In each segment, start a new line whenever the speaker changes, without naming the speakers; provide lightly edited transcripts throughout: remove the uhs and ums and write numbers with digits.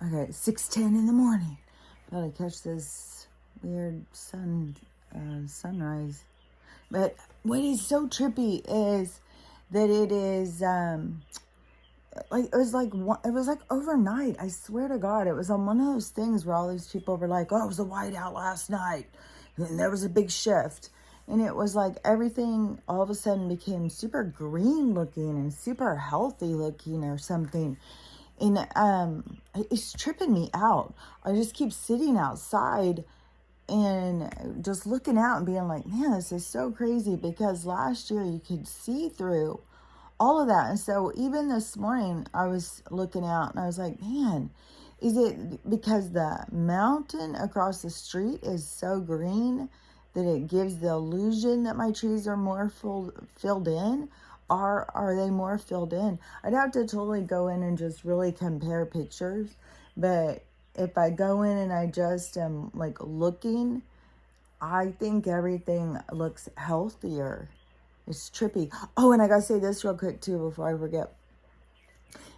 Okay, 6:10 in the morning. Gotta catch this weird sunrise. But what is so trippy is that it is like it was like overnight. I swear to God, it was on one of those things where all these people were like, "Oh, it was a whiteout last night," and there was a big shift, and it was like everything all of a sudden became super green looking and super healthy looking or something. And it's tripping me out. I just keep sitting outside and just looking out and being like, man, this is so crazy, because last year you could see through all of that. And so even this morning I was looking out and I was like, man, is it because the mountain across the street is so green that it gives the illusion that my trees are more filled in? Are they more filled in? I'd have to totally go in and just really compare pictures. But if I go in and I just am like looking, I think everything looks healthier. It's trippy. Oh, and I gotta say this real quick too before I forget.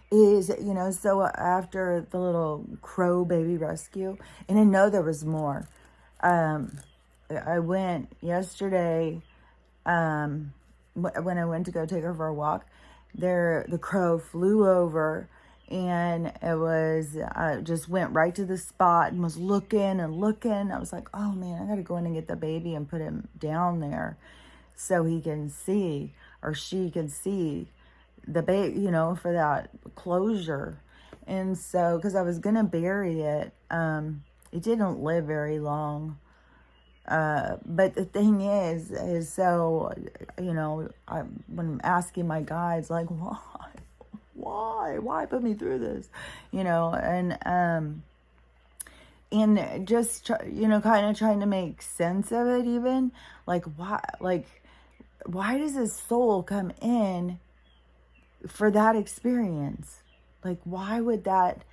Is, so after the little crow baby rescue, and I know there was more. I went yesterday, when I went to go take her for a walk, the crow flew over, and it was, just went right to the spot and was looking and looking. I was like, oh man, I gotta go in and get the baby and put him down there so he can see, or she can see the baby, for that closure. And so, because I was gonna bury it, it didn't live very long. But the thing is so, when I'm asking my guides, like, why put me through this, and just, kind of trying to make sense of it, even, why does this soul come in for that experience? Like, why would that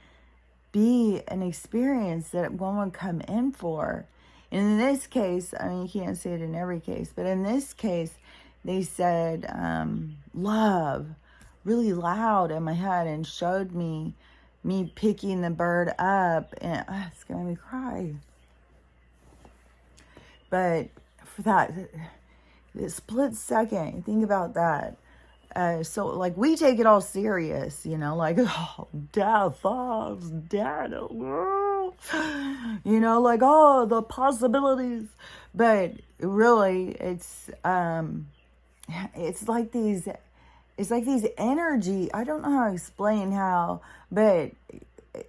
be an experience that one would come in for? And in this case, I mean, you can't say it in every case, but in this case, they said love really loud in my head and showed me picking the bird up, and it's gonna make me cry. But for that split second, think about that. So like we take it all serious, like, oh, death, oh, dead, like, oh, the possibilities. But really, it's like these energy. I don't know how to explain how, but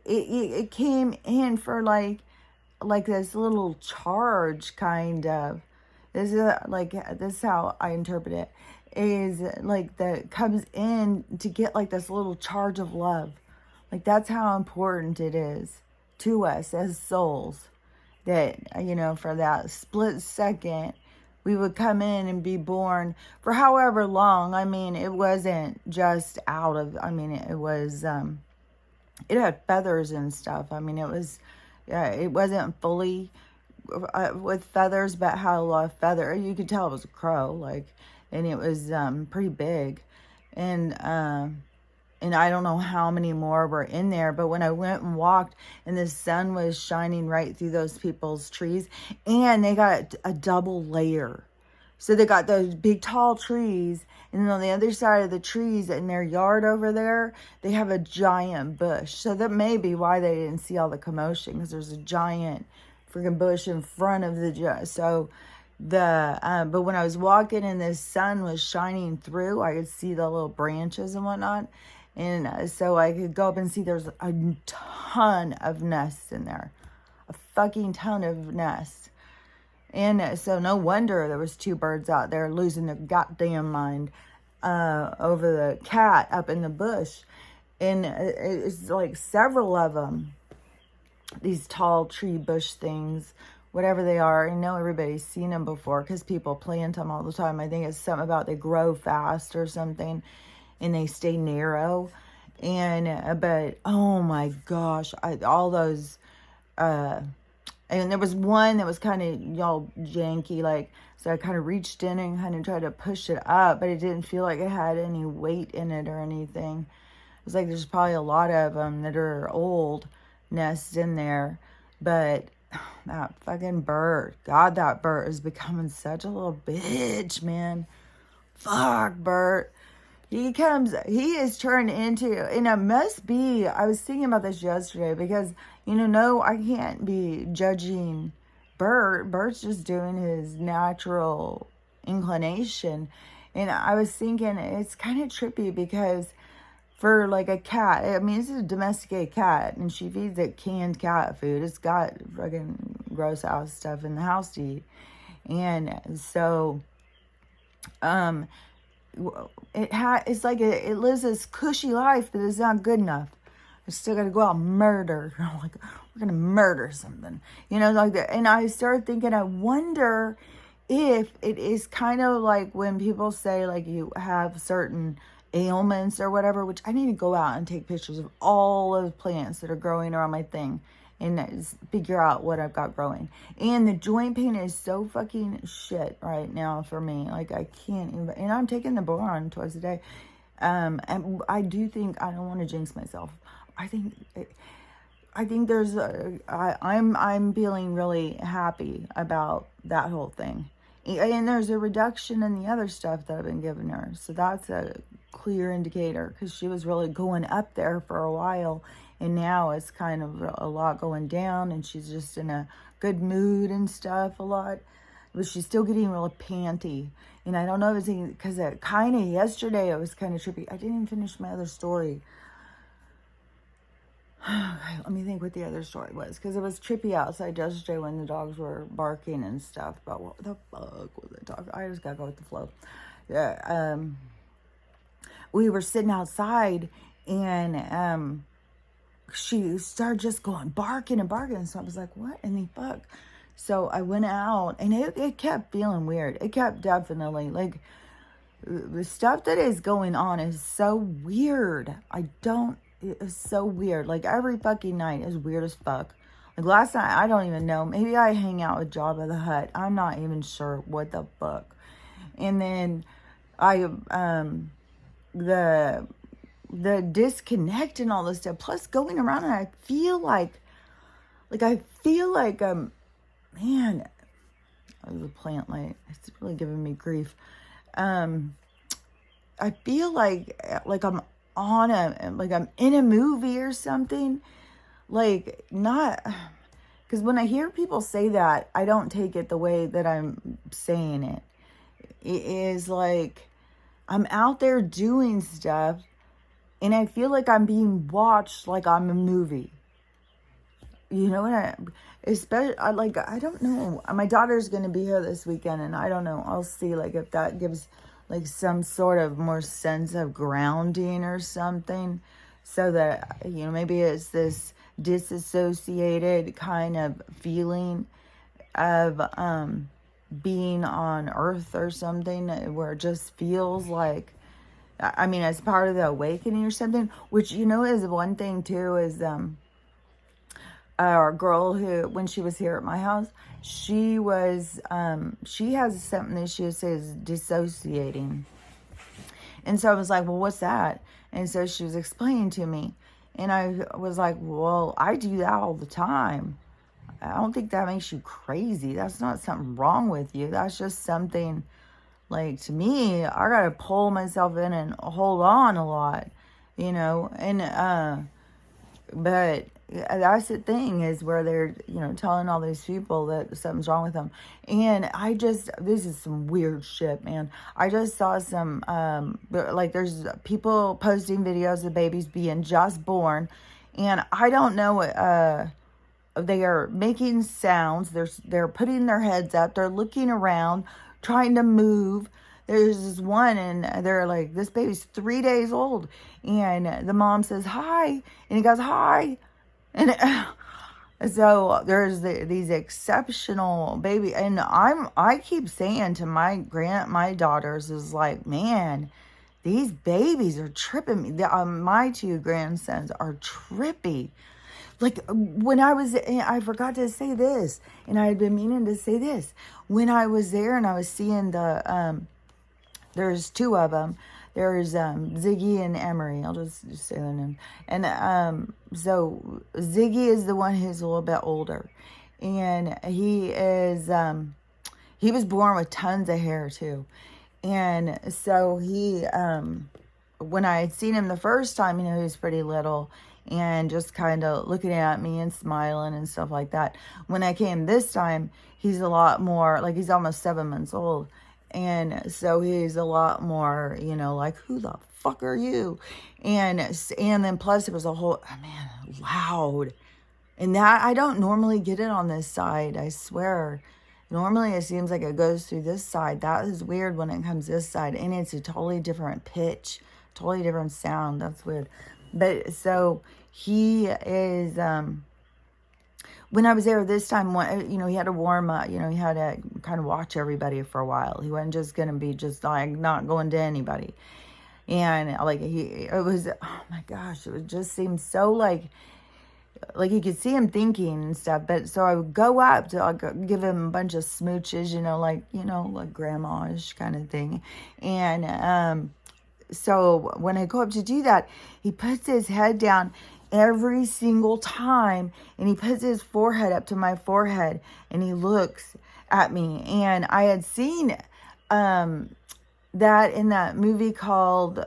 it came in for like this little charge, kind of. This is how I interpret it. Is like that comes in to get like this little charge of love. Like, that's how important it is to us as souls, that, for that split second, we would come in and be born for however long. I mean, it wasn't just it was, it had feathers and stuff. I mean, it wasn't fully with feathers, but had a lot of feather. You could tell it was a crow, and it was pretty big, and I don't know how many more were in there. But when I went and walked, and the sun was shining right through those people's trees, and they got a double layer. So they got those big tall trees, and then on the other side of the trees in their yard over there, they have a giant bush. So that may be why they didn't see all the commotion, because there's a giant freaking bush in front of but when I was walking and the sun was shining through, I could see the little branches and whatnot. And so I could go up and see there's a ton of nests in there. A fucking ton of nests. And so no wonder there was 2 birds out there losing their goddamn mind over the cat up in the bush. And it's like several of them. These tall tree bush things, whatever they are. I know everybody's seen them before because people plant them all the time. I think it's something about they grow fast or something, and they stay narrow. And but oh my gosh, all those and there was one that was kind of janky, so I kind of reached in and kind of tried to push it up, but it didn't feel like it had any weight in it or anything. It was like there's probably a lot of them that are old, nest in there. But that fucking bird, God, that bird is becoming such a little bitch, man. Fuck, Bert. He is turned into, and it must be, I was thinking about this yesterday because, no, I can't be judging Bert. Bert's just doing his natural inclination. And I was thinking it's kind of trippy because for like a cat, I mean, it's a domesticated cat and she feeds it canned cat food. It's got fucking gross ass stuff in the house to eat. And so, it's like it lives this cushy life, but it's not good enough. I still got to go out and murder. Like, we're going to murder something, like that. And I started thinking, I wonder if it is kind of like when people say like you have certain ailments or whatever, which I need to go out and take pictures of all of the plants that are growing around my thing and figure out what I've got growing. And the joint pain is so fucking shit right now for me. Like, I can't even, and I'm taking the boron twice a day. And I do think, I don't want to jinx myself. I think there's I'm feeling really happy about that whole thing. And there's a reduction in the other stuff that I've been giving her. So that's a clear indicator because she was really going up there for a while. And now it's kind of a lot going down and she's just in a good mood and stuff a lot. But she's still getting really panty. And I don't know if it's because yesterday it was kind of trippy. I didn't even finish my other story. Okay, let me think what the other story was. Because it was trippy outside yesterday when the dogs were barking and stuff. But what the fuck was I talking? I just got to go with the flow. Yeah, we were sitting outside and she started just going barking and barking. So I was like, what in the fuck? So I went out and it kept feeling weird. It kept definitely like the stuff that is going on is so weird. It's so weird. Like every fucking night is weird as fuck. Like last night, I don't even know. Maybe I hang out with Jabba the Hutt. I'm not even sure what the fuck. And then the disconnect and all this stuff. Plus going around and I feel like man, the plant light. It's really giving me grief. I feel like I'm I'm in a movie or something. Like, not, because when I hear people say that, I don't take it the way that I'm saying it. It is like I'm out there doing stuff and I feel like I'm being watched like I'm a movie. You know what I don't know. My daughter's going to be here this weekend and I don't know. I'll see like if that gives like some sort of more sense of grounding or something, so that, maybe it's this disassociated kind of feeling of being on Earth or something, where it just feels like, I mean, as part of the awakening or something, which, is one thing too, is our girl who, when she was here at my house, she was, she has something that she says dissociating. And so I was like, well, what's that? And so she was explaining to me. And I was like, well, I do that all the time. I don't think that makes you crazy. That's not something wrong with you. That's just something, like, to me, I got to pull myself in and hold on a lot, and, but that's the thing, is where they're, telling all these people that something's wrong with them. And this is some weird shit, man. I just saw some, there's people posting videos of babies being just born. And I don't know, they are making sounds. They're putting their heads up. They're looking around, trying to move. There's this one, and they're like, this baby's 3 days old. And the mom says, hi. And he goes, hi. And so there's these exceptional baby. And I keep saying to my daughters is like, man, these babies are tripping me. My two grandsons are trippy. Like, when I forgot to say this, and I had been meaning to say this. When I was there and I was seeing there's two of them there's Ziggy and Emery. I'll just say their name. And so Ziggy is the one who's a little bit older, and he was born with tons of hair too. And so when I had seen him the first time, he was pretty little and just kind of looking at me and smiling and stuff like that. When I came this time, he's a lot more, like he's almost 7 months old. And so he's a lot more, like, who the fuck are you? And then plus it was a whole, loud. And that, I don't normally get it on this side, I swear. Normally it seems like it goes through this side. That is weird when it comes this side. And it's a totally different pitch, totally different sound. That's weird. But so he is, when I was there this time, he had to warm up, he had to kind of watch everybody for a while. He wasn't just going to be just like not going to anybody. And like it was, oh my gosh, it just seemed so like you could see him thinking and stuff. But so I would go up to give him a bunch of smooches, like grandma-ish kind of thing. And so when I go up to do that, he puts his head down every single time, and he puts his forehead up to my forehead, and he looks at me. And I had seen that in that movie called,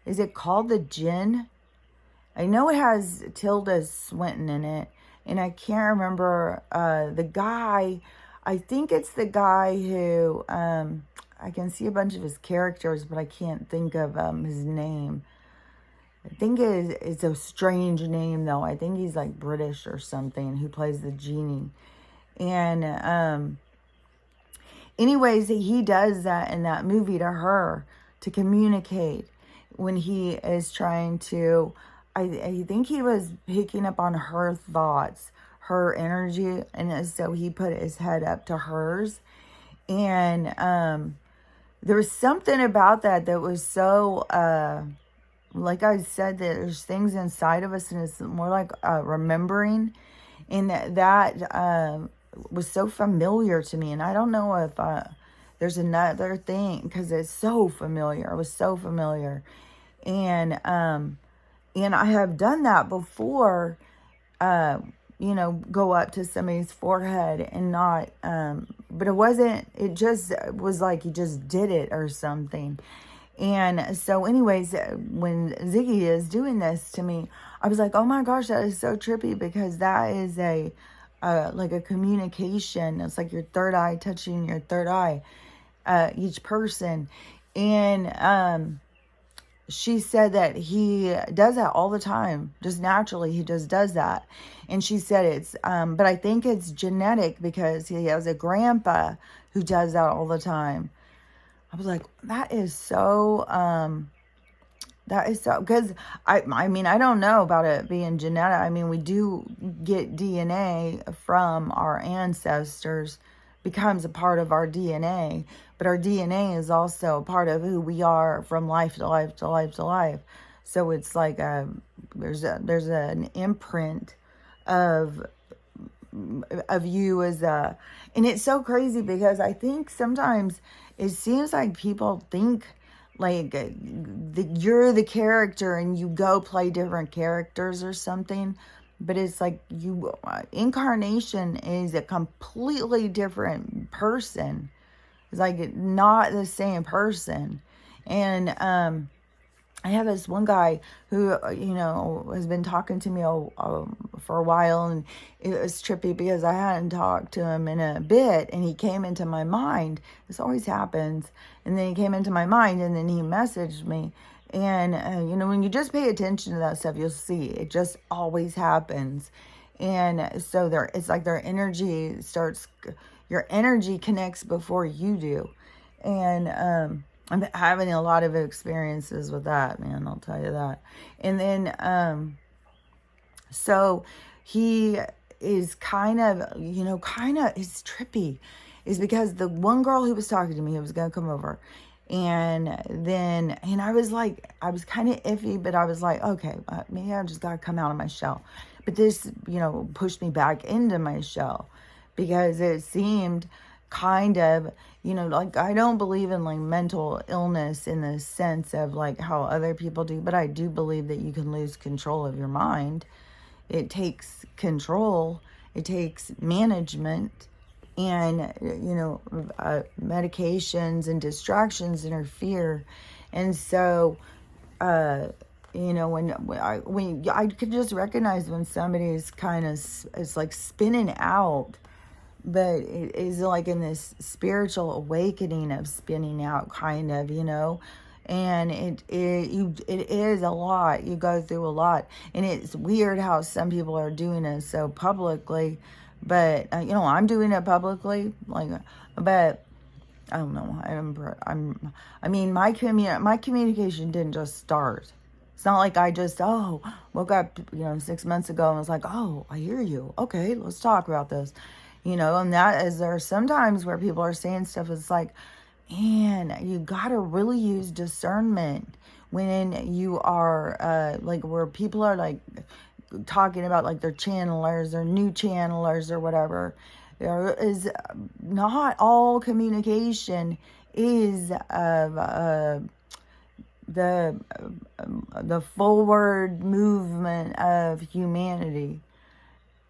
is it called The Djinn? I know it has Tilda Swinton in it, and I can't remember the guy. I think it's the guy who, I can see a bunch of his characters, but I can't think of his name. I think it's a strange name, though. I think he's like British or something, who plays the genie. And anyways, he does that in that movie to her to communicate when he is trying to, I think he was picking up on her thoughts, her energy, and so he put his head up to hers. And there was something about that was so, like I said, that there's things inside of us, and it's more like remembering. And that was so familiar to me. And I don't know if there's another thing, because it's so familiar. It was so familiar. And I have done that before, go up to somebody's forehead and not, but it just was like he just did it or something. And so anyways, when Ziggy is doing this to me, I was like, oh my gosh, that is so trippy, because that is like a communication. It's like your third eye touching your third eye, each person. And, she said that he does that all the time, just naturally. He just does that. And she said it's, but I think it's genetic, because he has a grandpa who does that all the time. I was like, that is so, because I don't know about it being genetic. I mean, we do get DNA from our ancestors, becomes a part of our DNA, but our DNA is also a part of who we are from life to life to life to life. So it's like there's an imprint of you as a, and it's so crazy, because I think sometimes it seems like people think like you're the character and you go play different characters or something. But it's like incarnation is a completely different person. It's like not the same person. And I have this one guy who, has been talking to me for a while, and it was trippy because I hadn't talked to him in a bit, and he came into my mind. This always happens. And then he came into my mind, and then he messaged me. And, when you just pay attention to that stuff, you'll see it just always happens. And so it's like your energy connects before you do. And I'm having a lot of experiences with that, man, I'll tell you that. And then, so he is kind of, it's trippy, is because the one girl who was talking to me, who was going to come over, and I was kind of iffy, but I was like, okay, maybe I just got to come out of my shell. But this, pushed me back into my shell, because it seemed kind of, like I don't believe in like mental illness in the sense of like how other people do, but I do believe that you can lose control of your mind. It takes control, it takes management, and medications and distractions interfere. And so when I could just recognize when somebody's kind of it's like spinning out, but it is like in this spiritual awakening of spinning out, kind of, and it is a lot. You go through a lot, and it's weird how some people are doing it so publicly, but I'm doing it publicly, like, but I don't know. My communication didn't just start. It's not like I just woke up 6 months ago and was like, oh, I hear you. Okay, let's talk about this. And that is, there are sometimes where people are saying stuff. It's like, man, you gotta really use discernment when you are like where people are like talking about like their channelers or new channelers or whatever. There is not all communication is the forward movement of humanity.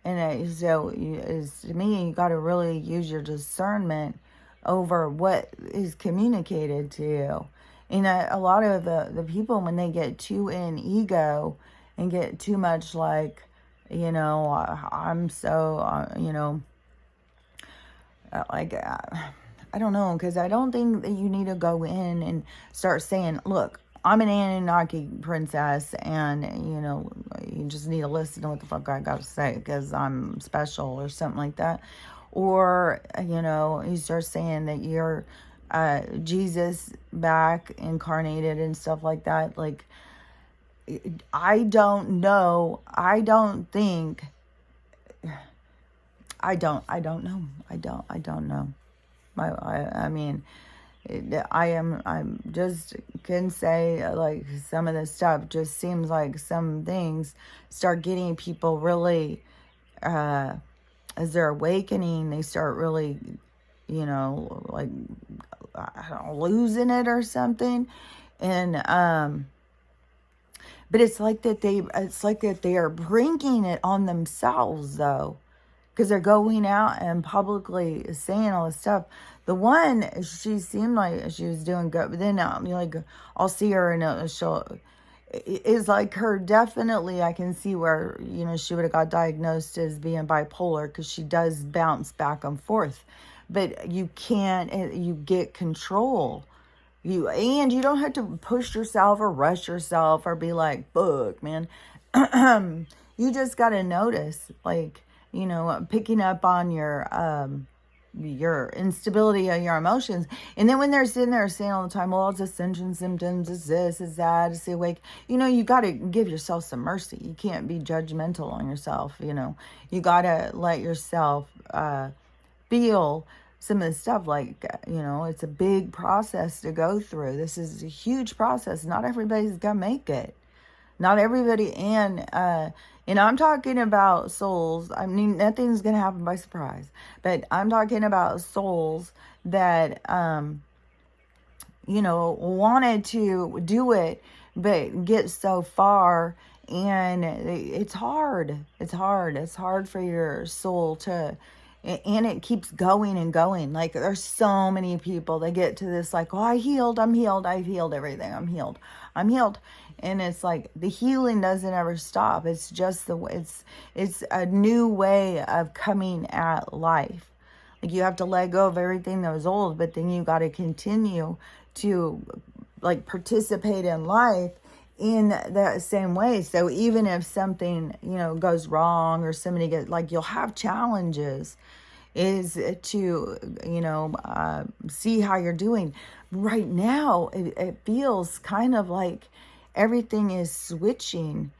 And so to me, you got to really use your discernment over what is communicated to you. And a lot of the people, when they get too in ego and get too much like, I'm so, like, I don't know, because I don't think that you need to go in and start saying, look, I'm an Anunnaki princess, and, you just need to listen to what the fuck I got to say because I'm special or something like that. Or, you start saying that you're Jesus back incarnated and stuff like that. Like, I don't know. I don't know. I don't know. I'm just can say like some of this stuff just seems like some things start getting people really, as they're awakening, they start really, like, I don't know, losing it or something. And, but it's like that they are bringing it on themselves though. Because they're going out and publicly saying all this stuff. The one, she seemed like she was doing good. But then I'll see her and she'll, is like her, definitely I can see where, she would have got diagnosed as being bipolar. Because she does bounce back and forth. But you can't, you get control. And you don't have to push yourself or rush yourself or be like, fuck, man. You just got to notice, like, picking up on your instability of your emotions. And then when they're sitting there saying all the time, well, it's ascension symptoms, it's this, it's that, it's the awake, you got to give yourself some mercy. You can't be judgmental on yourself. You got to let yourself feel some of the stuff. Like, it's a big process to go through. This is a huge process. Not everybody's gonna make it. Not everybody. And I'm talking about souls. I mean, nothing's going to happen by surprise. But I'm talking about souls that, wanted to do it, but get so far. And it's hard. It's hard. It's hard for your soul to, and it keeps going and going. Like, there's so many people that get to this, like, oh, I'm healed, I've healed everything, I'm healed. And it's like the healing doesn't ever stop. It's just it's a new way of coming at life. Like, you have to let go of everything that was old, but then you got to continue to like participate in life in that same way. So even if something, goes wrong or somebody gets, like, you'll have challenges, is to, see how you're doing. Right now, it feels kind of like everything is switching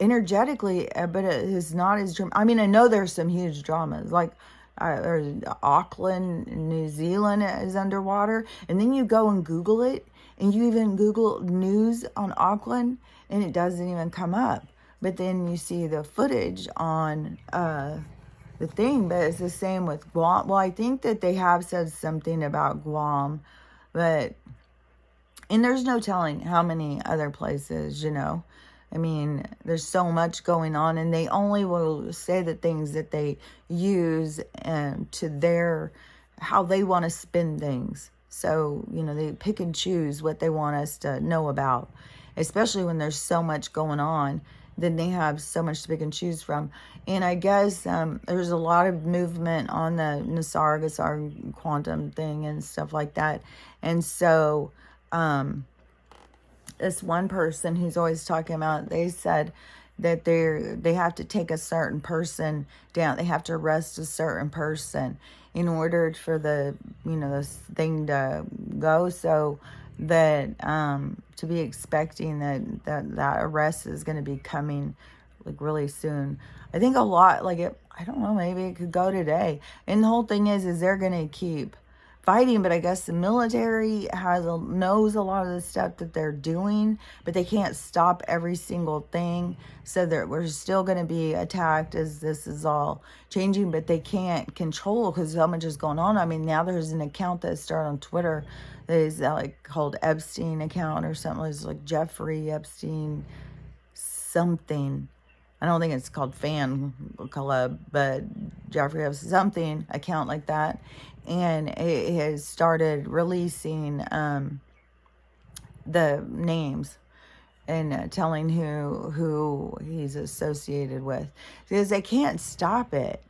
energetically, but it is not as dramatic. I mean, I know there's some huge dramas, like Auckland, New Zealand is underwater, and then you go and Google it, and you even Google news on Auckland, and it doesn't even come up. But then you see the footage on the thing, but it's the same with Guam. Well, I think that they have said something about Guam, but, and there's no telling how many other places, you know. I mean, there's so much going on, and they only will say the things that they use to their, how they want to spin things. So, you know, they pick and choose what they want us to know about, especially when there's so much going on. Then they have so much to pick and choose from. And I guess there's a lot of movement on the Nassar quantum thing and stuff like that. And so this one person who's always talking about, they said that they have to take a certain person down. They have to arrest a certain person in order for the, you know, this thing to go. So that to be expecting that arrest is going to be coming like really soon. I think a lot, like it, I don't know, maybe it could go today. And the whole thing is they're going to keep fighting, but I guess the military knows a lot of the stuff that they're doing, but they can't stop every single thing. So that we're still going to be attacked as this is all changing, but they can't control because so much is going on. I mean, now there's an account that started on Twitter that is like called Epstein account or something. It's like Jeffrey Epstein something. I don't think it's called Fan Club, but Jeffrey Epstein something account like that. And it has started releasing the names and telling who he's associated with, because they can't stop it,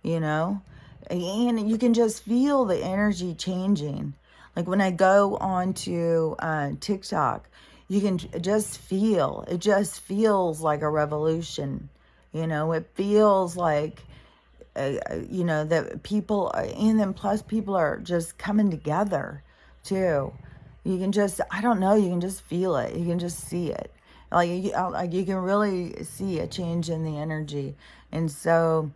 you know. And you can just feel the energy changing. Like when I go onto TikTok, you can just feel, it just feels like a revolution, you know. It feels like you know, that people, and then plus people are just coming together too. You can just, I don't know, you can just feel it. You can just see it. Like you can really see a change in the energy. And so,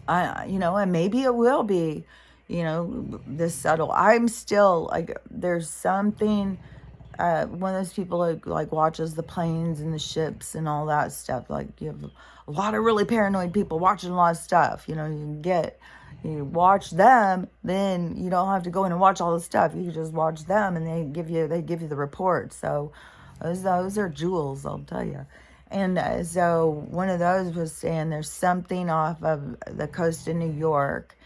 you know, and maybe it will be, you know, this subtle. I'm still, like, there's something, one of those people who, like, watches the planes and the ships and all that stuff. Like, you have a lot of really paranoid people watching a lot of stuff. You know, you watch them, then you don't have to go in and watch all the stuff. You can just watch them, and they give you the report. So those are jewels, I'll tell you. And so one of those was saying there's something off of the coast of New York,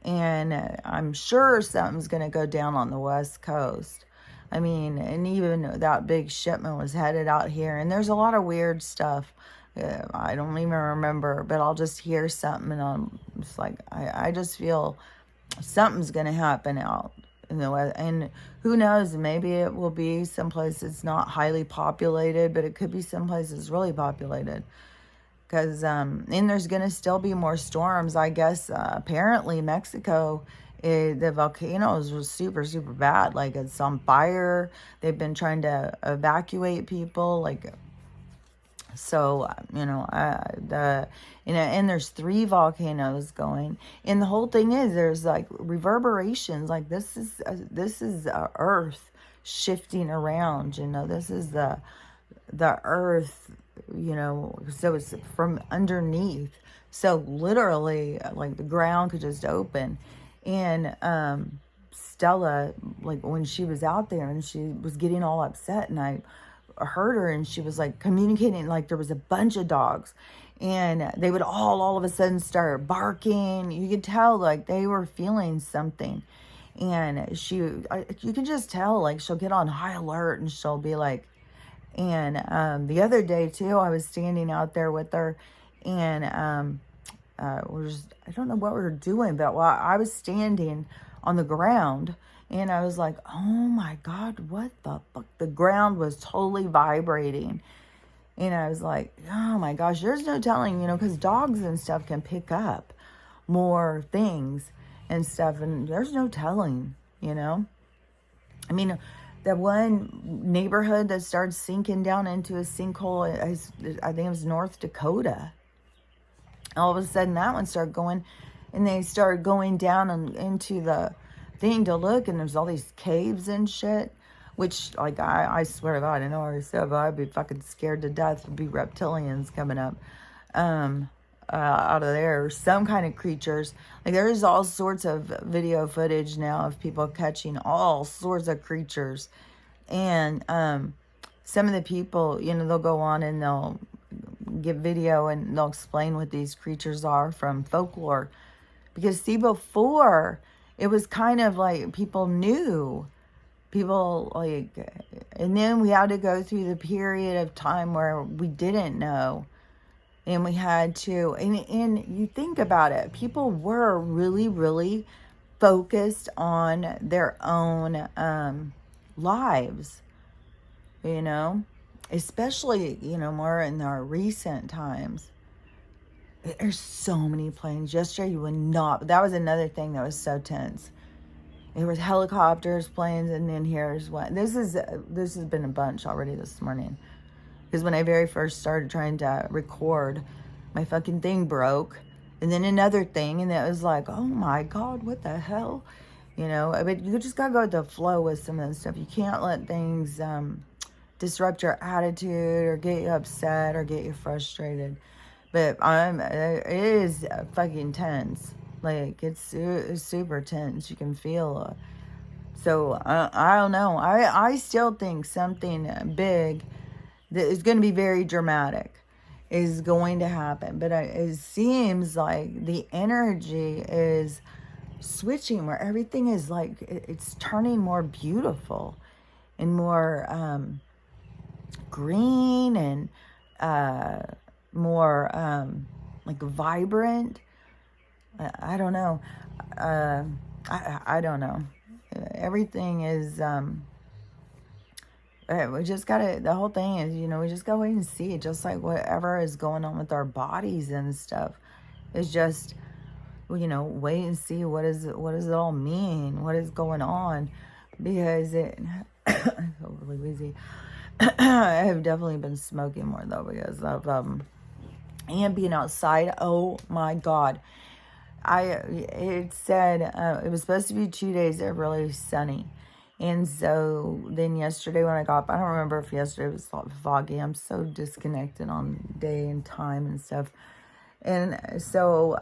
and I'm sure something's going to go down on the West Coast. I mean, and even that big shipment was headed out here, and there's a lot of weird stuff. I don't even remember, but I'll just hear something, and I'm just like, I just feel something's going to happen out in the West. And who knows, maybe it will be someplace that's not highly populated, but it could be someplace that's really populated. Because, and there's going to still be more storms. I guess, apparently Mexico, the volcanoes was super, super bad. Like, it's on fire. They've been trying to evacuate people. Like, so, you know, and there's 3 volcanoes going. And the whole thing is there's like reverberations. Like, this is Earth shifting around, you know. This is the Earth, you know, so it's from underneath. So literally, like, the ground could just open. And Stella, like, when she was out there and she was getting all upset, and I heard her, and she was like communicating, like there was a bunch of dogs, and they would all of a sudden start barking. You could tell like they were feeling something. And you can just tell, like, she'll get on high alert, and she'll be like, and the other day too, I was standing out there with her, and we're just, I don't know what we were doing, but while I was standing on the ground, and I was like, oh my God, what the fuck? The ground was totally vibrating. And I was like, oh my gosh, there's no telling, you know, because dogs and stuff can pick up more things and stuff. And there's no telling, you know. I mean, that one neighborhood that started sinking down into a sinkhole, I think it was North Dakota. All of a sudden, that one started going, and they started going down and into the thing to look, and there's all these caves and shit, which, like, I swear to God, I know I already said, but I'd be fucking scared to death. It'd be reptilians coming up. out of there, some kind of creatures. Like there's all sorts of video footage now of people catching all sorts of creatures. And some of the people, you know, they'll go on and they'll give video and they'll explain what these creatures are from folklore. Because see, before, it was kind of like people knew. People like, and then we had to go through the period of time where we didn't know. And we had to, and you think about it, people were really, really focused on their own lives, you know, especially, you know, more in our recent times. There's so many planes. Yesterday, you would not, that was another thing that was so tense. There was helicopters, planes, and then here's what, this has been a bunch already this morning. Because when I very first started trying to record, my fucking thing broke. And then another thing, and it was like, oh my God, what the hell? You know, but you just gotta go with the flow with some of this stuff. You can't let things disrupt your attitude or get you upset or get you frustrated. But it is fucking tense. Like, it's super tense. You can feel it. So, I don't know. I still think something big that is going to be very dramatic is going to happen. But it seems like the energy is switching where everything is like, it's turning more beautiful and more green and more like vibrant. I don't know. I don't know. Everything is we just gotta, the whole thing is, you know, we just gotta wait and see. Just like whatever is going on with our bodies and stuff, it's just, you know, wait and see what does it all mean, what is going on, because it I feel really wheezy. I have definitely been smoking more though because of and being outside. Oh my God. It said it was supposed to be 2 days of really sunny. And so then yesterday when I got up, I don't remember if yesterday was foggy. I'm so disconnected on day and time and stuff. And so,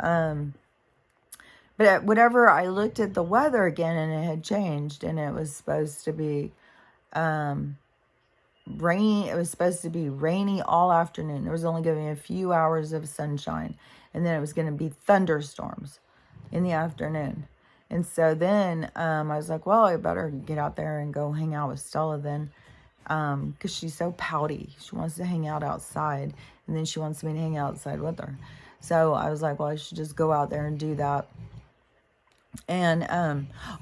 but whatever, I looked at the weather again and it had changed. And it was supposed to be rainy. It was supposed to be rainy all afternoon. There was only going to be a few hours of sunshine. And then it was going to be thunderstorms in the afternoon. And so then I was like, well, I better get out there and go hang out with Stella then. Because she's so pouty. She wants to hang out outside. And then she wants me to hang outside with her. So I was like, well, I should just go out there and do that. And,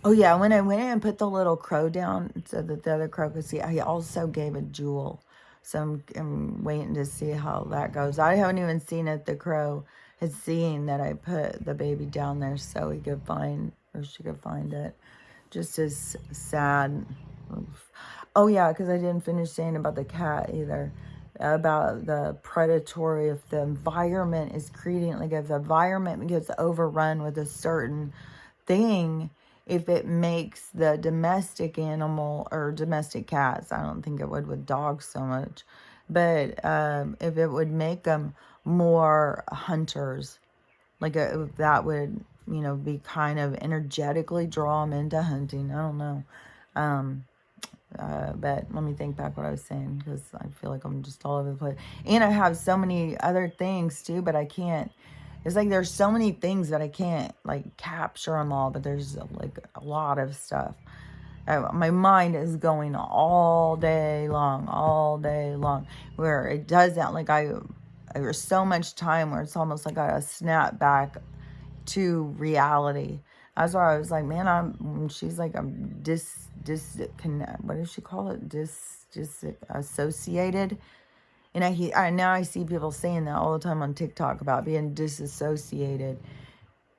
oh yeah, when I went in and put the little crow down so that the other crow could see, I also gave a jewel. So I'm waiting to see how that goes. I haven't even seen it. The crow had seen that I put the baby down there so he could find, or she could find it. Just as sad. Oh yeah, because I didn't finish saying about the cat either. About the predatory, if the environment is creating, like if the environment gets overrun with a certain thing, if it makes the domestic animal or domestic cats, I don't think it would with dogs so much, but if it would make them more hunters, like that would, you know, be kind of energetically draw them into hunting. I don't know. But let me think back what I was saying, because I feel like I'm just all over the place. And I have so many other things too, but I can't. It's like there's so many things that I can't like capture them all, but there's like a lot of stuff. My mind is going all day long, where it doesn't, like there's so much time where it's almost like I snap back to reality. That's why I was like, man, she's like, I'm what does she call it? Disassociated. And now I see people saying that all the time on TikTok about being disassociated.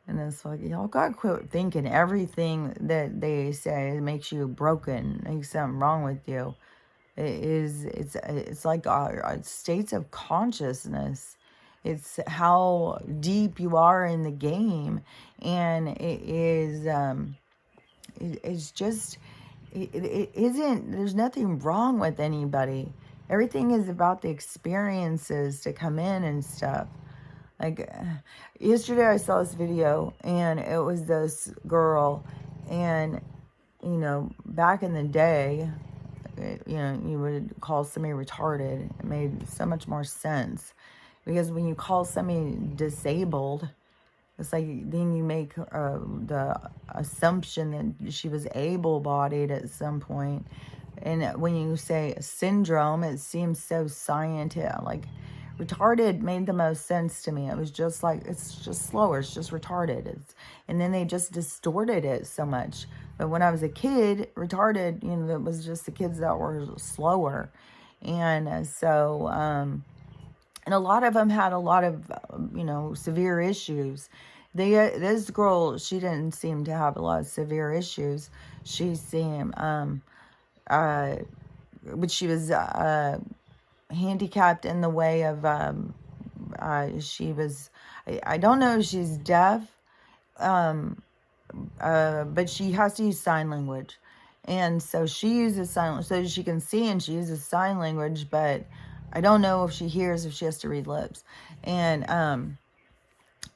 And it's like, y'all gotta quit thinking everything that they say makes you broken, makes something wrong with you. It's like our states of consciousness. It's how deep you are in the game. And it is, it's just, it isn't, there's nothing wrong with anybody. Everything is about the experiences to come in and stuff. Like, yesterday I saw this video, and it was this girl, and, you know, back in the day, you know, you would call somebody retarded. It made so much more sense. Because when you call somebody disabled, it's like then you make the assumption that she was able-bodied at some point. And when you say syndrome, it seems so scientific. Like, retarded made the most sense to me. It was just like, it's just slower. It's just retarded. And then they just distorted it so much. But when I was a kid, retarded, you know, it was just the kids that were slower. And so, and a lot of them had a lot of, you know, severe issues. This girl, she didn't seem to have a lot of severe issues. She seemed, but she was handicapped in the way of, she was, I don't know if she's deaf, but she has to use sign language. And so she uses sign, so she can see, and she uses sign language, but I don't know if she hears, if she has to read lips. And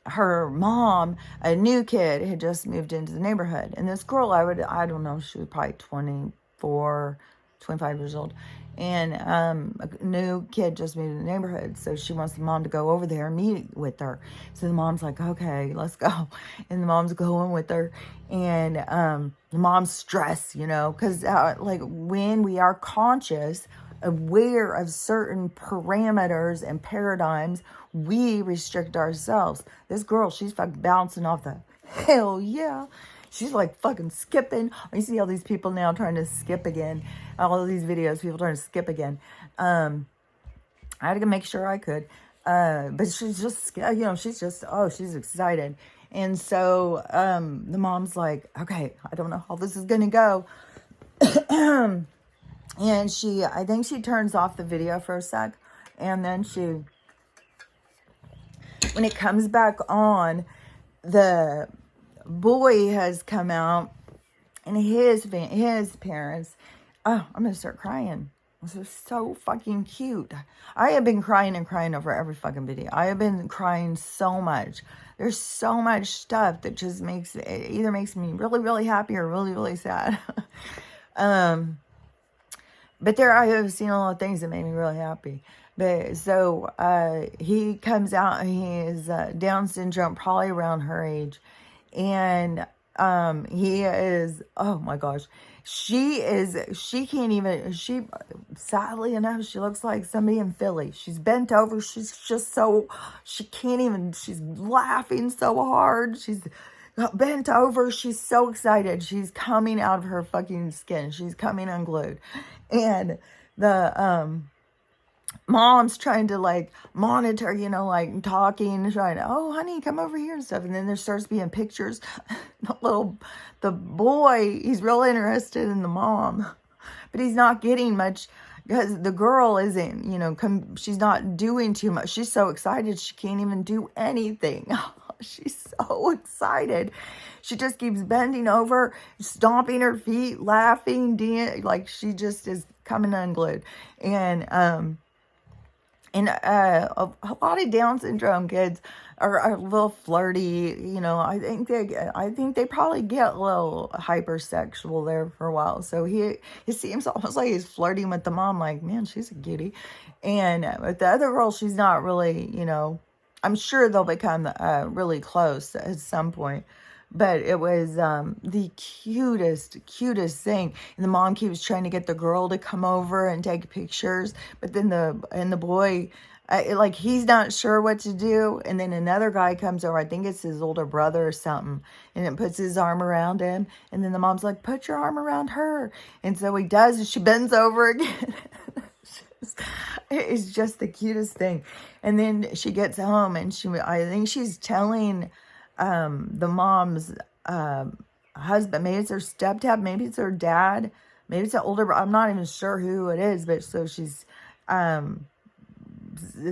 her mom, a new kid, had just moved into the neighborhood. And this girl, I don't know, she was probably 24, 25 years old. And a new kid just moved in the neighborhood. So she wants the mom to go over there and meet with her. So the mom's like, okay, let's go. And the mom's going with her. And the mom's stressed, you know, because like when we are conscious, aware of certain parameters and paradigms, we restrict ourselves. This girl, she's fucking bouncing off the hell yeah. She's like fucking skipping. I see all these people now trying to skip again. All of these videos, people trying to skip again. I had to make sure I could. But she's just, you know, she's just, oh, she's excited. And so the mom's like, okay, I don't know how this is going to go. And I think she turns off the video for a sec. And then when it comes back on, the boy has come out, and his parents, oh, I'm going to start crying. This is so fucking cute. I have been crying and crying over every fucking video. I have been crying so much. There's so much stuff that just either makes me really, really happy or really, really sad. But I have seen a lot of things that made me really happy. But so he comes out, and he is Down syndrome, probably around her age. And he is, oh my gosh, she can't even, sadly enough, she looks like somebody in Philly. She's bent over. She's just she can't even, she's laughing so hard. She's bent over. She's so excited. She's coming out of her fucking skin. She's coming unglued. And the mom's trying to like monitor, you know, like talking, trying to, oh honey, come over here and stuff. And then there starts being pictures. The boy, he's real interested in the mom, but he's not getting much because the girl isn't, you know, she's not doing too much. She's so excited she can't even do anything. She's so excited. She just keeps bending over, stomping her feet, laughing, like she just is coming unglued. And a lot of Down syndrome kids are a little flirty, you know. I think they probably get a little hypersexual there for a while. So he seems almost like he's flirting with the mom, like, man, she's a cutie. And with the other girl, she's not really, you know. I'm sure they'll become really close at some point. But it was the cutest thing. And the mom keeps trying to get the girl to come over and take pictures. But then the boy, like, he's not sure what to do. And then another guy comes over. I think it's his older brother or something. And it puts his arm around him. And then the mom's like, put your arm around her. And so he does. And she bends over again. It's just the cutest thing. And then she gets home, and I think she's telling the mom's husband, maybe it's her stepdad, maybe it's her dad, maybe it's an older, I'm not even sure who it is, but so she's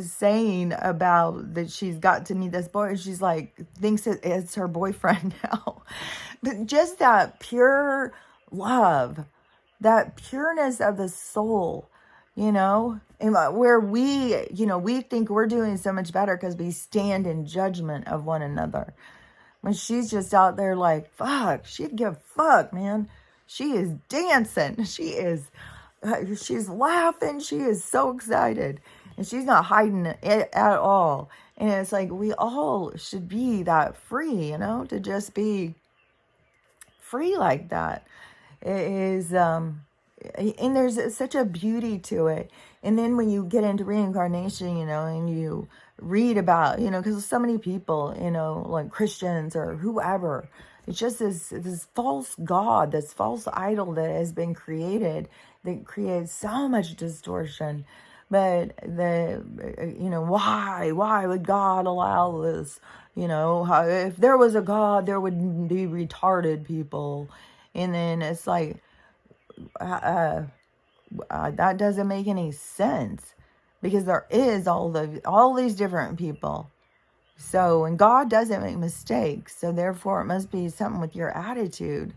saying about that she's got to meet this boy, and she's like, thinks it's her boyfriend now. But just that pure love, that pureness of the soul, you know, and where we, you know, we think we're doing so much better because we stand in judgment of one another. When she's just out there like, fuck, she'd give a fuck, man. She is dancing. She's laughing. She is so excited. And she's not hiding it at all. And it's like, we all should be that free, you know, to just be free like that. It is, and there's such a beauty to it. And then when you get into reincarnation, you know, and you read about, you know, because so many people, you know, like Christians or whoever, it's just this false god, this false idol that has been created that creates so much distortion. But you know, why would God allow this? You know, if there was a God, there would be retarded people. And then it's like, that doesn't make any sense, because there is all these different people. So, and God doesn't make mistakes. So therefore it must be something with your attitude.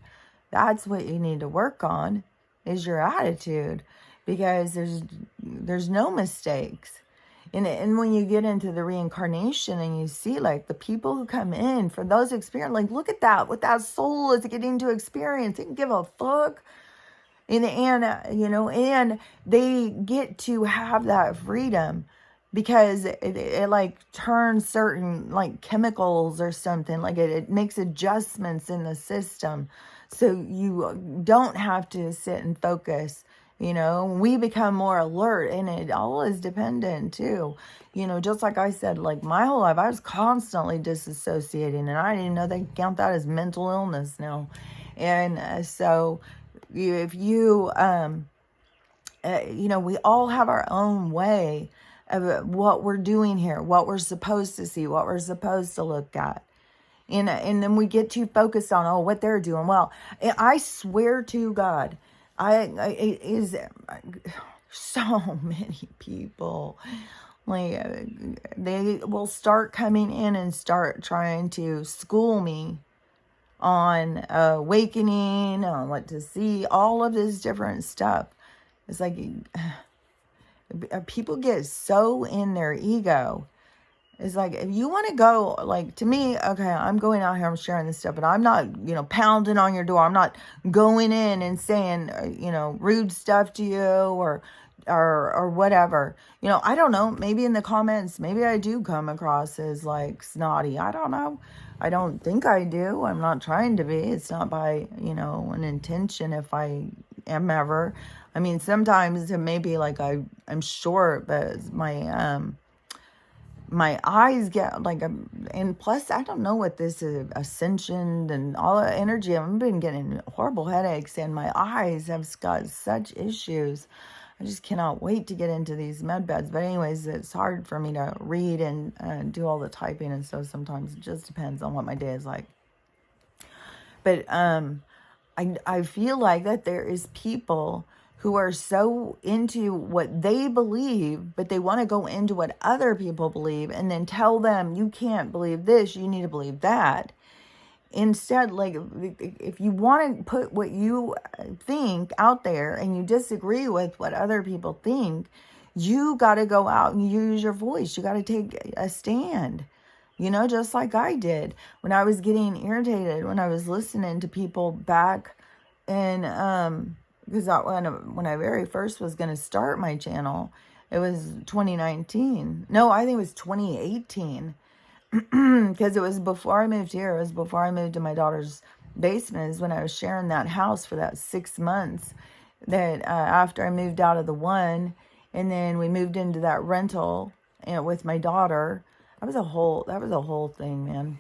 That's what you need to work on, is your attitude, because there's no mistakes. And when you get into the reincarnation and you see like the people who come in for those experiences, like look at that, what that soul is getting to experience. They can give a fuck. And you know, and they get to have that freedom because it like turns certain like chemicals or something, like it makes adjustments in the system. So you don't have to sit and focus. You know, we become more alert, and it all is dependent too. You know, just like I said, like my whole life, I was constantly disassociating, and I didn't know they count that as mental illness now. And so if you, you know, we all have our own way of what we're doing here, what we're supposed to see, what we're supposed to look at. And then we get too focused on, oh, what they're doing. Well, I swear to God, it is so many people, like, they will start coming in and start trying to school me on awakening, on what to see, all of this different stuff. It's like people get so in their ego. It's like, if you want to go, like, to me, okay, I'm going out here, I'm sharing this stuff, but I'm not, you know, pounding on your door. I'm not going in and saying, you know, rude stuff to you or whatever. You know, I don't know. Maybe in the comments, maybe I do come across as like snotty. I don't know. I don't think I do. I'm not trying to be. It's not by, you know, an intention if I am ever. I mean, sometimes it may be like I'm short, but my eyes get like, and plus I don't know what this is, ascension and all the energy. I've been getting horrible headaches, and my eyes have got such issues. I just cannot wait to get into these med beds. But anyways, it's hard for me to read and do all the typing, and so sometimes it just depends on what my day is like. But I feel like that there is people who are so into what they believe, but they want to go into what other people believe and then tell them, you can't believe this, you need to believe that. Instead, like, if you want to put what you think out there and you disagree with what other people think, you got to go out and use your voice. You got to take a stand, you know, just like I did when I was getting irritated, when I was listening to people back in, because when I very first was going to start my channel, it was 2019. No, I think it was 2018. Because it was before I moved here. It was before I moved to my daughter's basement, is when I was sharing that house for that 6 months. That after I moved out of the one, and then we moved into that rental with my daughter. That was a whole thing, man.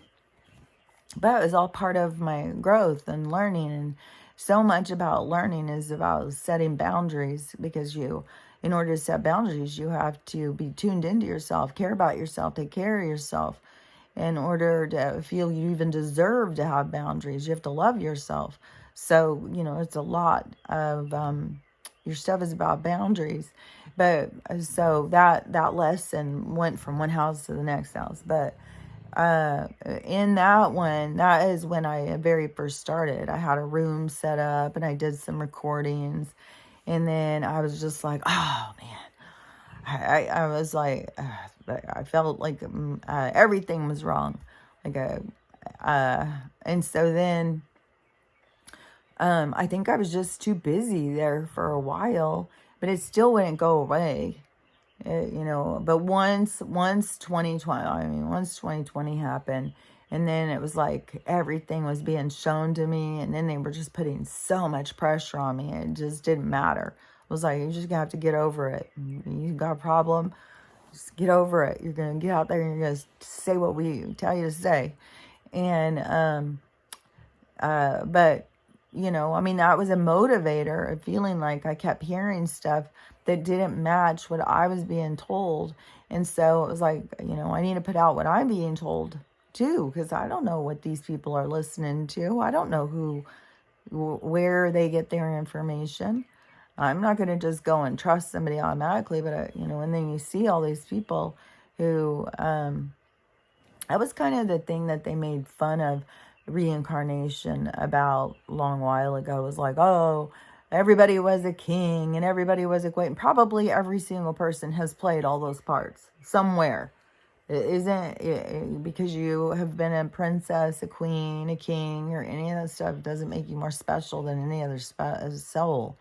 But it was all part of my growth and learning, and so much about learning is about setting boundaries, because in order to set boundaries, you have to be tuned into yourself, care about yourself, take care of yourself. In order to feel you even deserve to have boundaries, you have to love yourself. So, you know, it's a lot of, your stuff is about boundaries. But so that lesson went from one house to the next house. But in that one, that is when I very first started. I had a room set up and I did some recordings, And then I was just like, oh man, I was like, I felt like everything was wrong. Like, and so then I think I was just too busy there for a while, but it still wouldn't go away. But once 2020, once 2020 happened, and then it was like everything was being shown to me, and then they were just putting so much pressure on me. It just didn't matter. It was like, you just have to get over it. You got a problem, just get over it. You're going to get out there and you're going to say what we tell you to say. And, but, that was a motivator of feeling like I kept hearing stuff that didn't match what I was being told. And so it was like, I need to put out what I'm being told too, because I don't know what these people are listening to. I don't know where they get their information. I'm not going to just go and trust somebody automatically, but, and then you see all these people who, that was kind of the thing that they made fun of reincarnation about a long while ago. It was like, oh, everybody was a king and everybody was a queen. Probably every single person has played all those parts somewhere. It isn't because you have been a princess, a queen, a king, or any of that stuff doesn't make you more special than any other soul.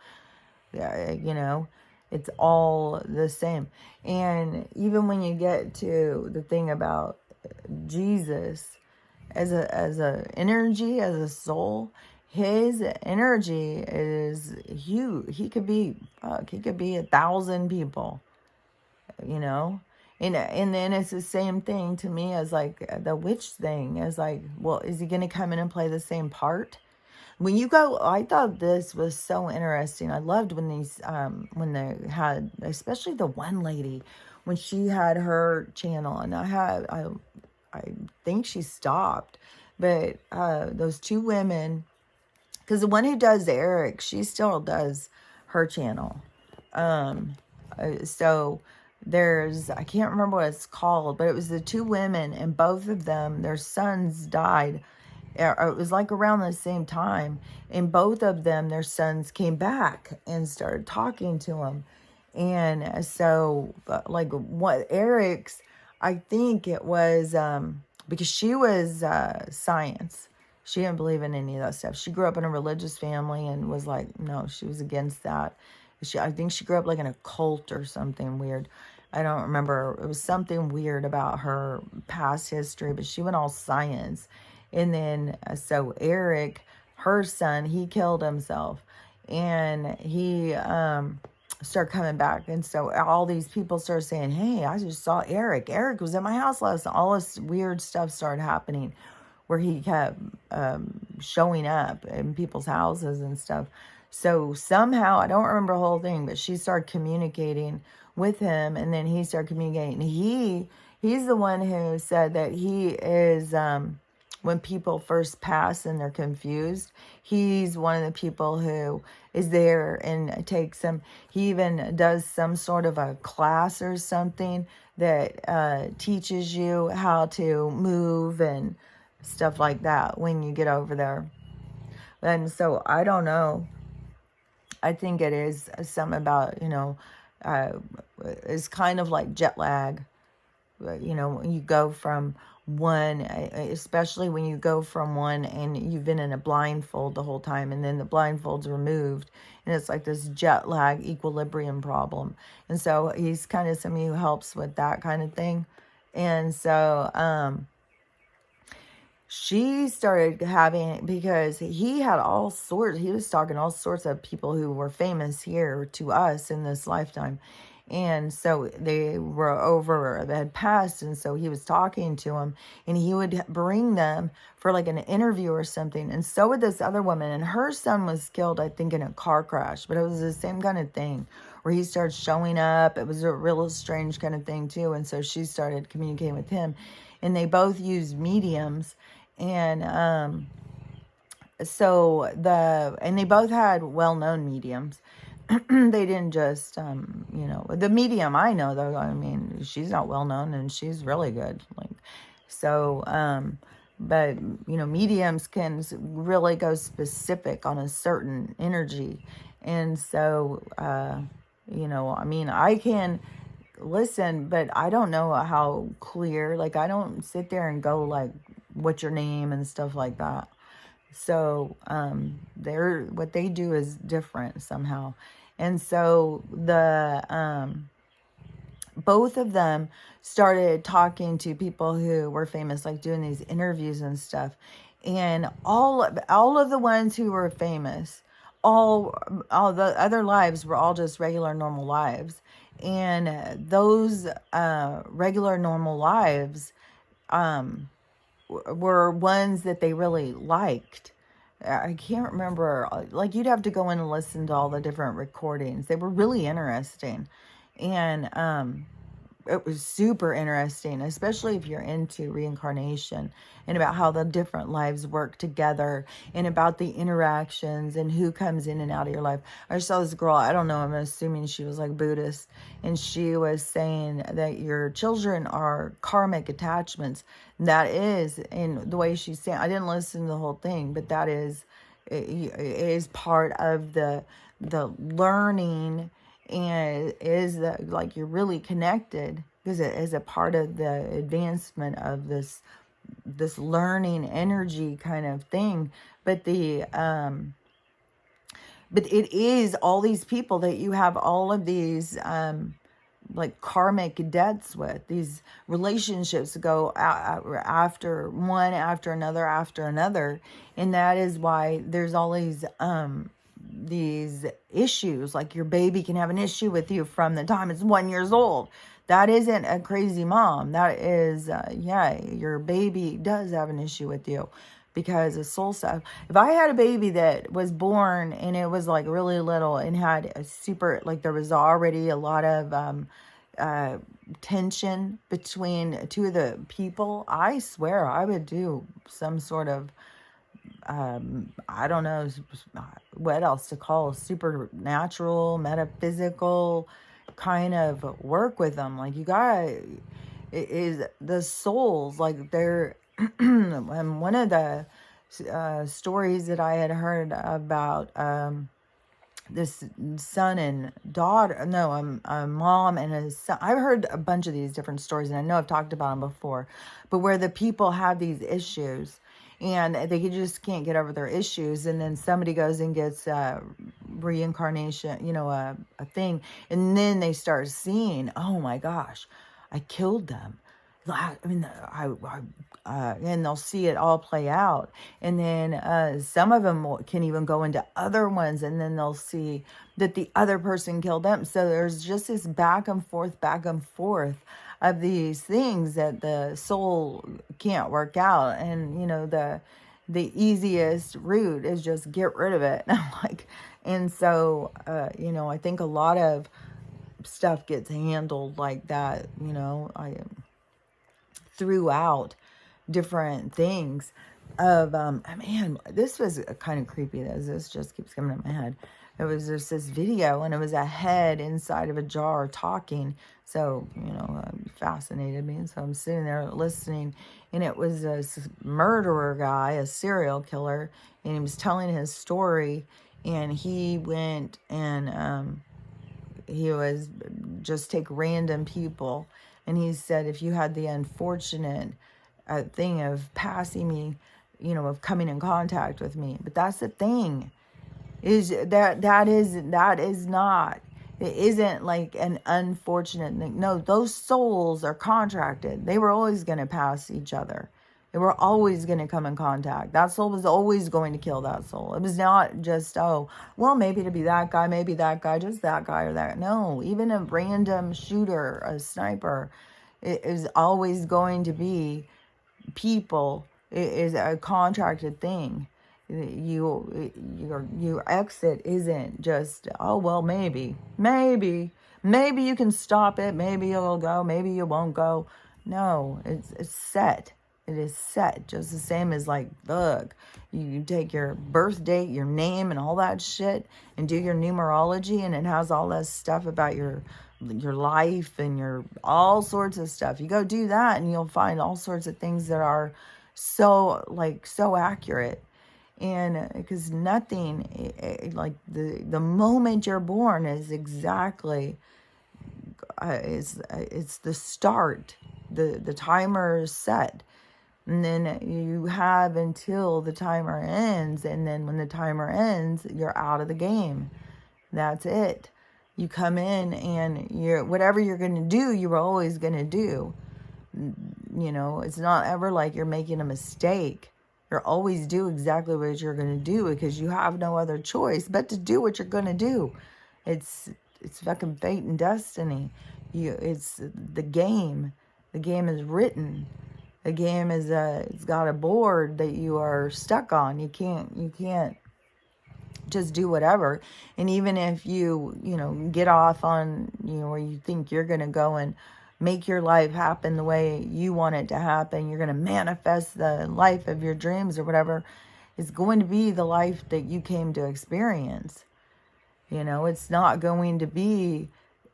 Yeah, it's all the same. And even when you get to the thing about Jesus as a energy, as a soul, his energy is huge. He could be 1,000 people, and then it's the same thing to me as like the witch thing. As like, well, is he going to come in and play the same part? When you go, I thought this was so interesting. I loved when when they had, especially the one lady, when she had her channel, and I think she stopped, but those two women, because the one who does Eric, she still does her channel. So there's, I can't remember what it's called, but it was the two women, and both of them, their sons died. It was like around the same time, and both of them, their sons came back and started talking to them. And so, like, what Eric's, I think it was because she was science. She didn't believe in any of that stuff. She grew up in a religious family and was like, no, she was against that. I think she grew up like in a cult or something weird. I don't remember. It was something weird about her past history, but she went all science. And then, so Eric, her son, he killed himself. And he started coming back. And so all these people started saying, hey, I just saw Eric. Eric was at my house last night. All this weird stuff started happening where he kept showing up in people's houses and stuff. So somehow, I don't remember the whole thing, but she started communicating with him. And then he started communicating. He's the one who said that he is... when people first pass and they're confused, he's one of the people who is there and takes them. He even does some sort of a class or something that teaches you how to move and stuff like that when you get over there. And so I don't know. I think it is something about, it's kind of like jet lag. When you go from one, especially when you go from one and you've been in a blindfold the whole time, and then the blindfold's removed, and it's like this jet lag equilibrium problem. And so he's kind of somebody who helps with that kind of thing. And so she started having, because he had all sorts, he was talking all sorts of people who were famous here to us in this lifetime. And so they had passed, and so he was talking to them, and he would bring them for like an interview or something. And so would this other woman, and her son was killed, I think, in a car crash, but it was the same kind of thing where he started showing up. It was a real strange kind of thing too. And so she started communicating with him, and they both used mediums. And and they both had well-known mediums. They didn't just, the medium I know, though, I mean, she's not well known and she's really good. but mediums can really go specific on a certain energy. And so I mean, I can listen, but I don't know how clear, like I don't sit there and go like, what's your name and stuff like that. So they're, what they do is different somehow. And so both of them started talking to people who were famous, like doing these interviews and stuff. And all of the ones who were famous, all the other lives were all just regular normal lives. And those regular normal lives were ones that they really liked. I can't remember, like you'd have to go in and listen to all the different recordings. They were really interesting. And it was super interesting, especially if you're into reincarnation and about how the different lives work together and about the interactions and who comes in and out of your life. I saw this girl, I don't know, I'm assuming she was like Buddhist, and she was saying that your children are karmic attachments. That is, in the way she's saying, I didn't listen to the whole thing, but that is, it is part of the learning, and is that like you're really connected, because it is a part of the advancement of this learning energy kind of thing. But but it is all these people that you have all of these like karmic debts with, these relationships go after one after another, and that is why there's all these issues. Like your baby can have an issue with you from the time it's 1 year old. That isn't a crazy mom. That is yeah, your baby does have an issue with you because of soul stuff. If I had a baby that was born and it was like really little and had a super, like there was already a lot of tension between two of the people, I swear I would do some sort of I don't know what else to call, supernatural, metaphysical kind of work with them. Like you gotta, it is the souls, like they're and one of the stories that I had heard about this son and daughter, no, a mom and a son. I've heard a bunch of these different stories, and I know I've talked about them before, but where the people have these issues and they just can't get over their issues, and then somebody goes and gets reincarnation, a thing, and then they start seeing, oh my gosh, I killed them. I mean, and they'll see it all play out. And then some of them can even go into other ones, and then they'll see that the other person killed them. So there's just this back and forth of these things that the soul can't work out. And, the easiest route is just get rid of it. And so, I think a lot of stuff gets handled like that, throughout different things of man, this was kind of creepy. This just keeps coming in my head. It was just this video, and it was a head inside of a jar talking. So fascinated me, and so I'm sitting there listening, and it was a murderer guy, a serial killer, and he was telling his story, and he went and he was just take random people. And he said, if you had the unfortunate thing of passing me, of coming in contact with me. But that's the thing, is that is not, it isn't like an unfortunate thing. No, those souls are contracted. They were always going to pass each other. They were always going to come in contact. That soul was always going to kill that soul. It was not just, oh, well, maybe to be that guy, maybe that guy, just that guy or that. No, even a random shooter, a sniper, it is always going to be people. It is a contracted thing. Your exit isn't just, oh, well, maybe you can stop it. Maybe you'll go. Maybe you won't go. No, it's set. It is set, just the same as like, look, you take your birth date, your name, and all that shit, and do your numerology, and it has all that stuff about your life and your all sorts of stuff. You go do that, and you'll find all sorts of things that are so, like, so accurate. And because nothing, like, the moment you're born is exactly, it's the start. The timer is set. And then you have until the timer ends. And then when the timer ends, you're out of the game. That's it. You come in and whatever you're going to do, you were always going to do. You know, it's not ever like you're making a mistake. You'll always do exactly what you're going to do because you have no other choice but to do what you're going to do. It's fucking fate and destiny. It's the game. The game is written. The game is it's got a board that you are stuck on. You can't just do whatever. And even if you get off on, where you think you're going to go and make your life happen the way you want it to happen, you're going to manifest the life of your dreams or whatever, it's going to be the life that you came to experience. It's not going to be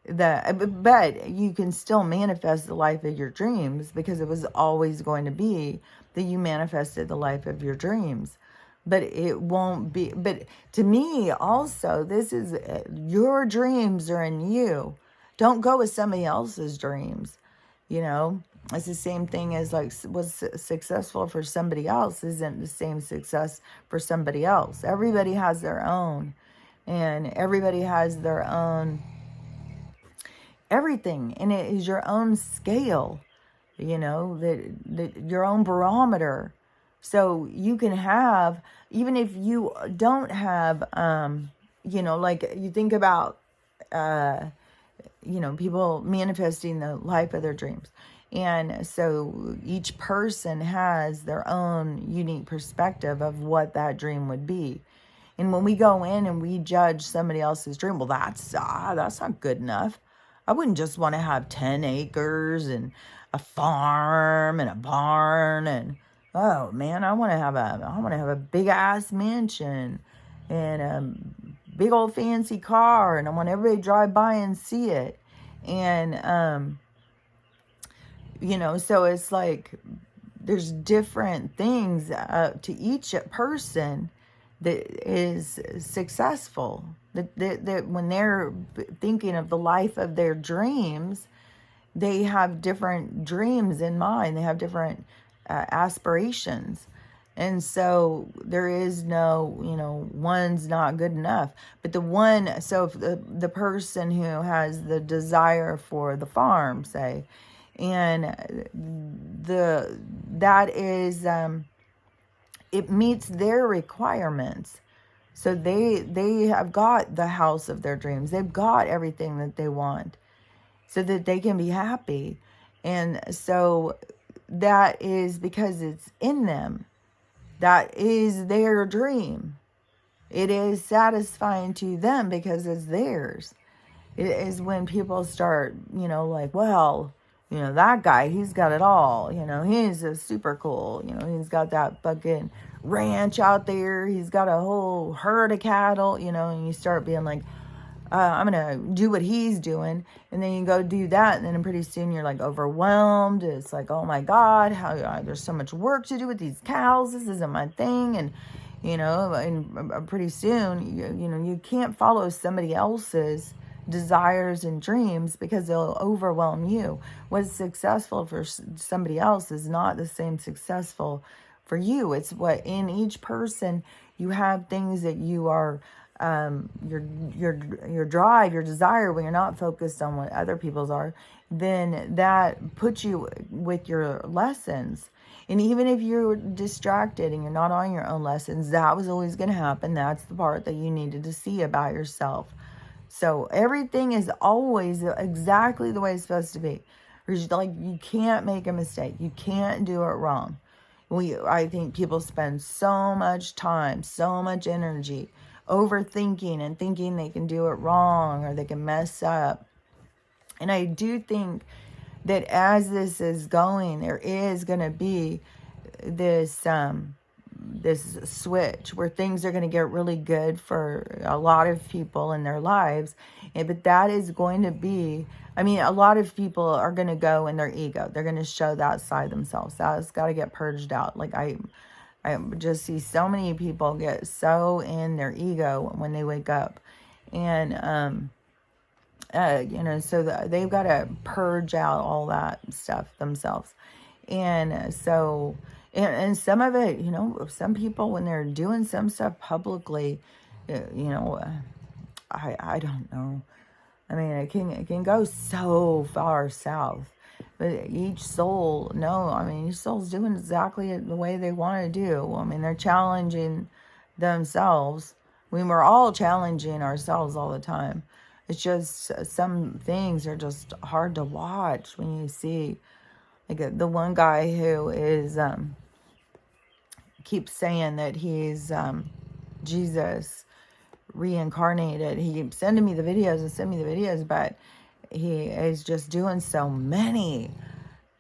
but you can still manifest the life of your dreams because it was always going to be that you manifested the life of your dreams. But it won't be, but to me also, this is, your dreams are in you. Don't go with somebody else's dreams. It's the same thing as like what's successful for somebody else isn't the same success for somebody else. Everybody has their own, and everybody has their own everything, and it is your own scale, that your own barometer. So you can have, even if you don't have, like you think about, people manifesting the life of their dreams. And so each person has their own unique perspective of what that dream would be. And when we go in and we judge somebody else's dream, well, that's not good enough. I wouldn't just want to have 10 acres and a farm and a barn and, oh man, I want to have a big ass mansion and a big old fancy car, and I want everybody to drive by and see it. And so it's like there's different things to each person that is successful, that when they're thinking of the life of their dreams, they have different dreams in mind. They have different aspirations. And so there is no, one's not good enough. But so if the person who has the desire for the farm, say, and that is, it meets their requirements. So they have got the house of their dreams. They've got everything that they want so that they can be happy. And so that is because it's in them. That is their dream. It is satisfying to them because it's theirs. It is when people start, like, well, that guy, he's got it all. He's a super cool. He's got that fucking ranch out there. He's got a whole herd of cattle, and you start being like, I'm going to do what he's doing. And then you go do that. And then pretty soon you're like overwhelmed. It's like, oh my God, how there's so much work to do with these cows. This isn't my thing. And, and pretty soon, you can't follow somebody else's desires and dreams because they'll overwhelm you. What's successful for somebody else is not the same successful for you. It's what in each person you have things that you are, your drive, your desire, when you're not focused on what other people's are, then that puts you with your lessons. And even if you're distracted and you're not on your own lessons, that was always going to happen. That's the part that you needed to see about yourself. So everything is always exactly the way it's supposed to be. Like, you can't make a mistake. You can't do it wrong. I think people spend so much time, so much energy overthinking and thinking they can do it wrong or they can mess up. And I do think that as this is going, there is going to be this this switch where things are going to get really good for a lot of people in their lives. But that is going to be, I mean, a lot of people are going to go in their ego. They're going to show that side themselves. That's got to get purged out. Like I just see so many people get so in their ego when they wake up. And, so they've got to purge out all that stuff themselves. And so, and some of it, some people, when they're doing some stuff publicly, I don't know. I mean, it can go so far south. But each soul, each soul's doing exactly the way they want to do. I mean, they're challenging themselves. We're all challenging ourselves all the time. It's just some things are just hard to watch when you see, like the one guy who is keeps saying that he's Jesus reincarnated. He keeps sending me the videos but he is just doing so many,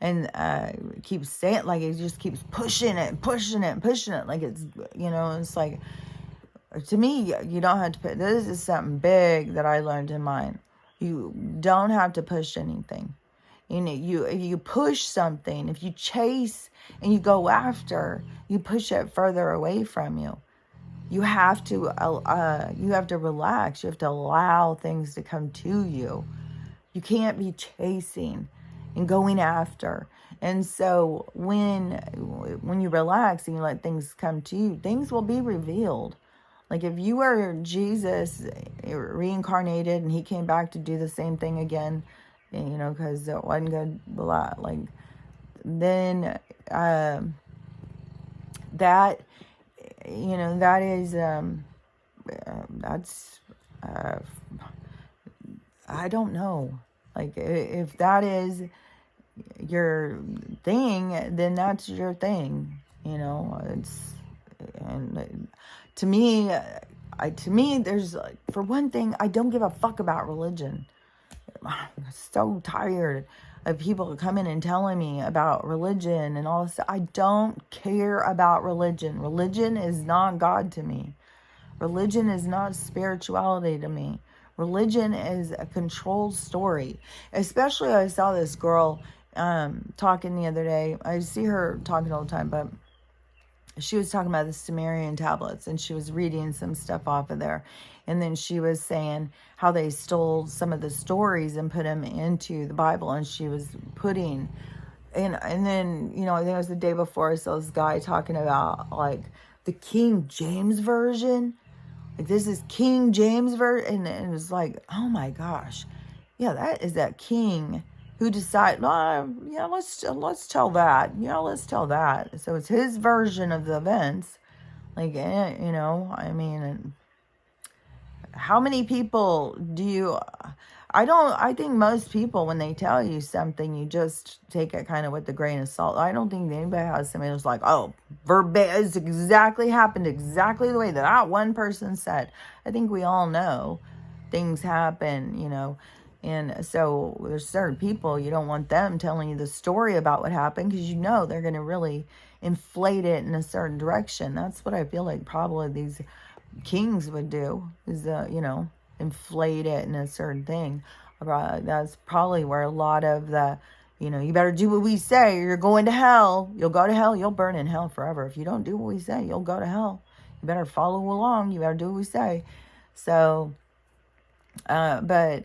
and keeps saying, like, he just keeps pushing it, like it's, it's like, to me, you don't have to put, this is something big that I learned in mine. You don't have to push anything. If you push something, if you chase and you go after, you push it further away from you. You have to relax. You have to allow things to come to you. You can't be chasing and going after. And so when you relax and you let things come to you, things will be revealed. Like if you were Jesus reincarnated and he came back to do the same thing again, because it wasn't good, like, then that is, that's, I don't know. Like, if that is your thing, then that's your thing, and to me, there's, for one thing, I don't give a fuck about religion. I'm so tired of people coming and telling me about religion and all this. I don't care about religion. Religion is not God to me. Religion is not spirituality to me. Religion is a controlled story. Especially, I saw this girl talking the other day. I see her talking all the time, but she was talking about the Sumerian tablets, and she was reading some stuff off of there. And then she was saying how they stole some of the stories and put them into the Bible. And she was putting, and then, I think it was the day before, I saw this guy talking about, like, the King James Version. Like, this is King James Version. And it was like, oh my gosh. Yeah, that is that king who decided, let's tell that. Let's tell that. So it's his version of the events. Like, I mean, how many people do you... I think most people, when they tell you something, you just take it kind of with a grain of salt. I don't think anybody has somebody who's like, oh, verbatim, it's exactly happened exactly the way that one person said. I think we all know things happen, and so there's certain people, you don't want them telling you the story about what happened, because they're going to really inflate it in a certain direction. That's what I feel like probably these kings would do, is inflate it in a certain thing. That's probably where a lot of the, you better do what we say, or you're going to hell. You'll go to hell. You'll burn in hell forever. If you don't do what we say, you'll go to hell. You better follow along. You better do what we say. So, but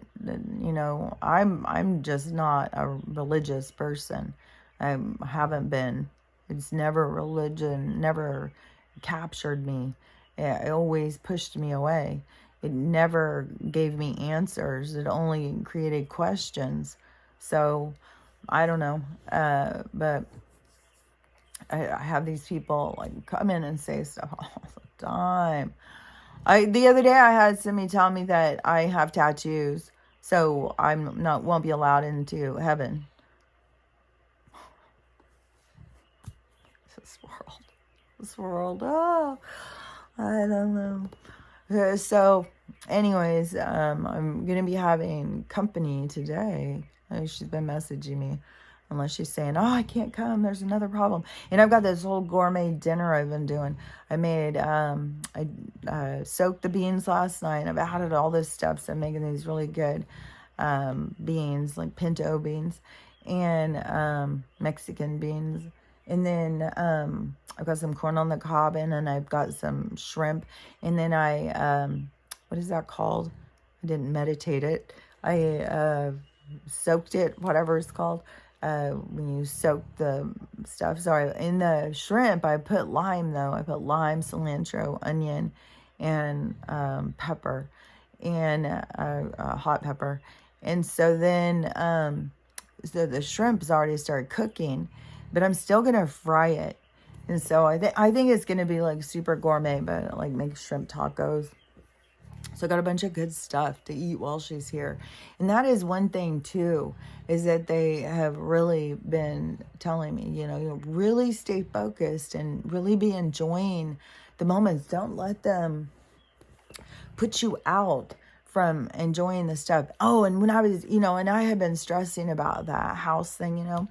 I'm just not a religious person. I haven't been. It's never religion, never captured me. It always pushed me away. It never gave me answers. It only created questions. So, I don't know. But I have these people, like, come in and say stuff all the time. The other day I had somebody tell me that I have tattoos, so won't be allowed into heaven. This world, oh, I don't know. So, anyways, I'm going to be having company today. She's been messaging me. unless she's saying, oh, I can't come, there's another problem. And I've got this whole gourmet dinner I've been doing. I made, I soaked the beans last night. I've added all this stuff, so I'm making these really good beans, like pinto beans, and Mexican beans. And then I've got some corn on the cob, and I've got some shrimp. And then I, what is that called? I didn't meditate it. I soaked it, whatever it's called, when you soak the stuff. So in the shrimp, I put lime, though. I put lime, cilantro, onion, and pepper, and hot pepper. And so then, so the shrimp's already started cooking, but I'm still going to fry it. And so I think it's going to be like super gourmet, but like make shrimp tacos. So I got a bunch of good stuff to eat while she's here. And that is one thing too, is that they have really been telling me, you know, really stay focused and really be enjoying the moments. Don't let them put you out from enjoying the stuff. Oh, and when I was, you know, and I had been stressing about that house thing, you know,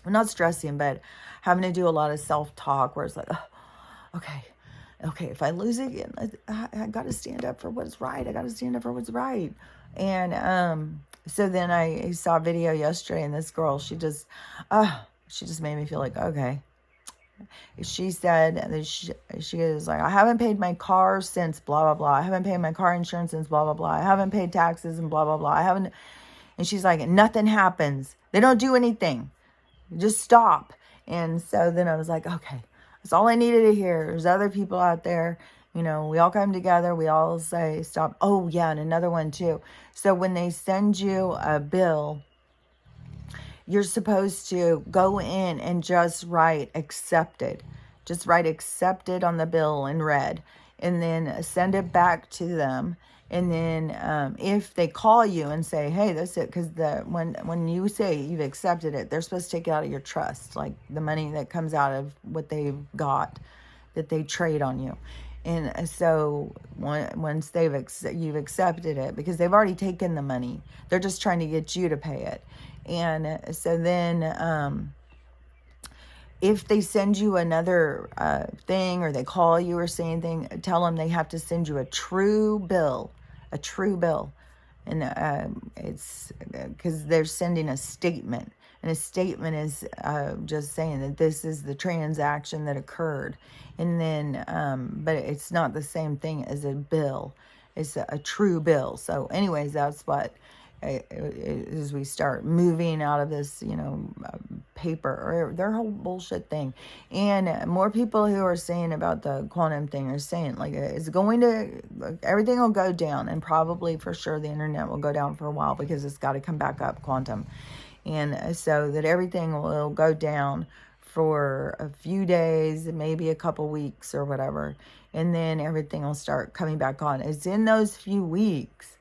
well, not stressing, but having to do a lot of self-talk where it's like, oh, okay, if I lose again, I got to stand up for what's right. I got to stand up for what's right. And so then I saw a video yesterday, and this girl, she just made me feel like, okay. She said that she is like, I haven't paid my car since blah, blah, blah. I haven't paid my car insurance since blah, blah, blah. I haven't paid taxes and blah, blah, blah. I haven't. And she's like, nothing happens. They don't do anything. Just stop. And so then I was like, okay, that's all I needed to hear. There's other people out there. You know, we all come together. We all say stop. Oh, yeah, and another one too. So when they send you a bill, you're supposed to go in and just write accepted. Just write accepted on the bill in red. And then send it back to them. And then if they call you and say, hey, that's it. Because when you say you've accepted it, they're supposed to take it out of your trust. Like the money that comes out of what they've got that they trade on you. And so once you've accepted it, because they've already taken the money. They're just trying to get you to pay it. And so then if they send you another thing, or they call you or say anything, tell them they have to send you a true bill. And it's because they're sending a statement. And a statement is just saying that this is the transaction that occurred. And then, but it's not the same thing as a bill. It's a true bill. So anyways, that's what, as we start moving out of this, you know, paper, or their whole bullshit thing. And more people who are saying about the quantum thing are saying, like, it's going to, everything will go down, and probably for sure the internet will go down for a while, because it's got to come back up, quantum. And so that everything will go down for a few days, maybe a couple weeks or whatever. And then everything will start coming back on. It's in those few weeks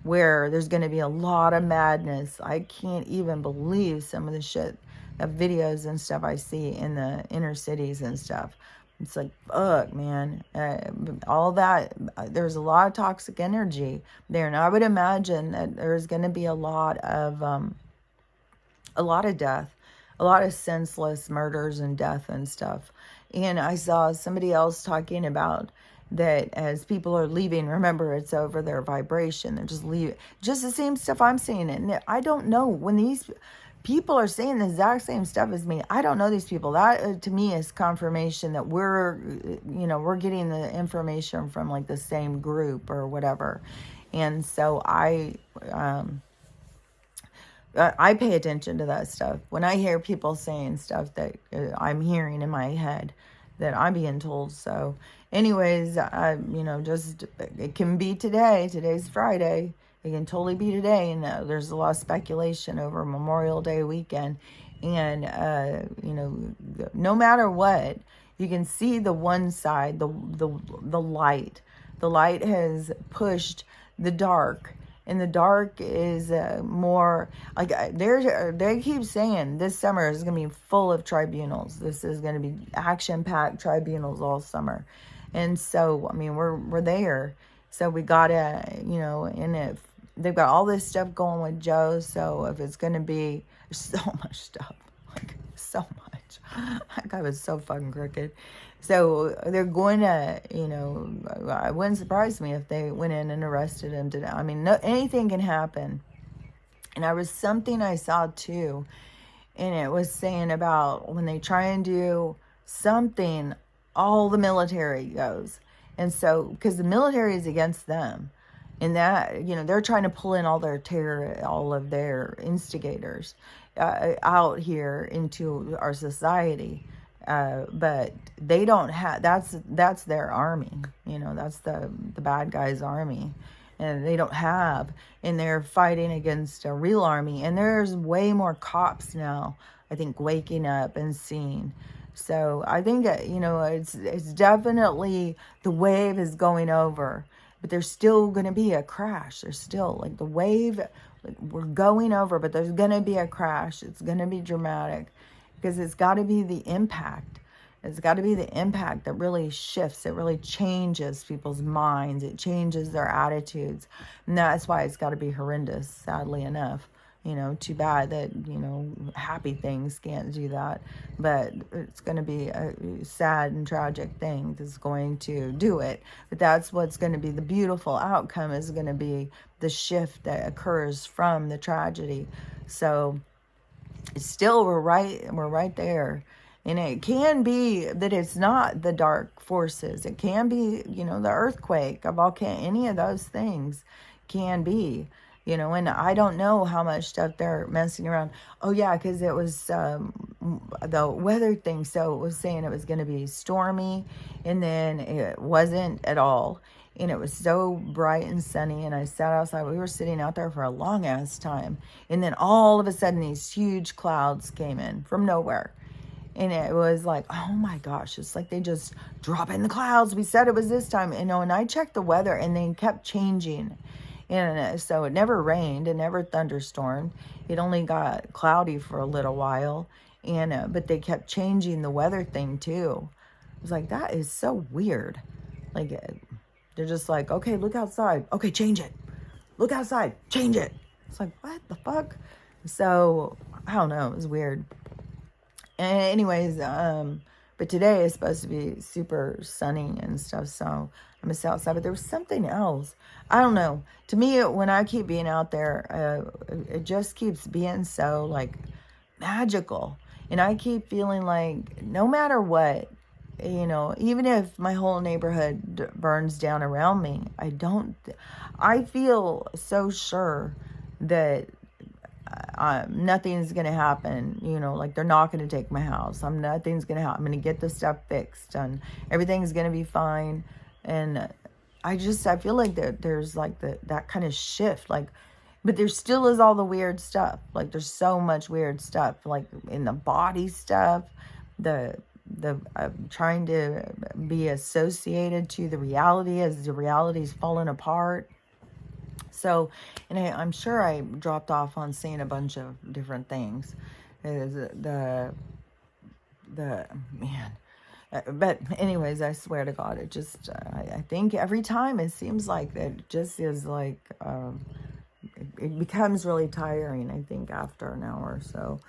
where there's going to be a lot of madness. I can't even believe some of the shit, videos and stuff I see in the inner cities and stuff. It's like, fuck, man. All that, there's a lot of toxic energy there. And I would imagine that there's going to be a lot of death, a lot of senseless murders and death and stuff. And I saw somebody else talking about that as people are leaving, remember, it's over their vibration. They're just leaving. Just the same stuff I'm saying. And I don't know, when these people are saying the exact same stuff as me, I don't know these people. That, to me, is confirmation that we're getting the information from like the same group or whatever. And so I pay attention to that stuff. When I hear people saying stuff that I'm hearing in my head, that I'm being told. So anyways, just, it can be today. Today's Friday. It can totally be today. And there's a lot of speculation over Memorial Day weekend. And, no matter what, you can see the one side, the light. The light has pushed the dark. And the dark is more, like, they keep saying this summer is going to be full of tribunals. This is going to be action-packed tribunals all summer. And so, I mean, we're there. So we got to, and if they've got all this stuff going with Joe, so if it's going to be There's so much stuff, like so much. That guy was so fucking crooked. So they're going to, you know, it wouldn't surprise me if they went in and arrested him today. I mean, no, anything can happen. And there was something I saw too, and it was saying about when they try and do something, all the military goes. And so, because the military is against them, and that, you know, they're trying to pull in all their terror, all of their instigators out here into our society. But they don't have, that's their army, you know, that's the bad guys' army. And they don't have, and they're fighting against a real army. And there's way more cops now, I think, waking up and seeing. So I think, you know, it's definitely, the wave is going over, but there's still going to be a crash. There's still, like, the wave, like, we're going over, but there's going to be a crash. It's going to be dramatic, because it's got to be the impact. It's got to be the impact that really shifts. It really changes people's minds. It changes their attitudes. And that's why it's got to be horrendous, sadly enough. You know, too bad that, you know, happy things can't do that. But it's going to be a sad and tragic thing that's going to do it. But that's what's going to be the beautiful outcome, is going to be the shift that occurs from the tragedy. So it's still, we're right there. And it can be that it's not the dark forces. It can be, you know, the earthquake, a volcano, any of those things can be, you know. And I don't know how much stuff they're messing around. Oh, yeah, because it was the weather thing. So it was saying it was going to be stormy, and then it wasn't at all. And it was so bright and sunny, and I sat outside. We were sitting out there for a long-ass time. And then all of a sudden, these huge clouds came in from nowhere. And it was like, oh my gosh, it's like they just drop in the clouds. We said it was this time. You know, and I checked the weather, and they kept changing. And so it never rained. It never thunderstormed. It only got cloudy for a little while. And but they kept changing the weather thing too. I was like, that is so weird. Like, they're just like, okay, look outside. Okay, change it. Look outside. Change it. It's like, what the fuck? So, I don't know. It was weird. And anyways, but today is supposed to be super sunny and stuff, so I'm gonna stay outside. But there was something else. I don't know. To me, when I keep being out there, it just keeps being so, like, magical. And I keep feeling like no matter what, you know, even if my whole neighborhood burns down around me, I feel so sure that nothing's going to happen, you know, like they're not going to take my house. Nothing's going to happen. I'm going to get this stuff fixed, and everything's going to be fine. And I feel like there's like that kind of shift, like, but there still is all the weird stuff. Like, there's so much weird stuff, like in the body stuff, the trying to be associated to the reality as the reality's falling apart. So, and I'm sure I dropped off on saying a bunch of different things. The man. But anyways, I swear to God, it just, I think every time it seems like it just is like, it becomes really tiring, I think, after an hour or so.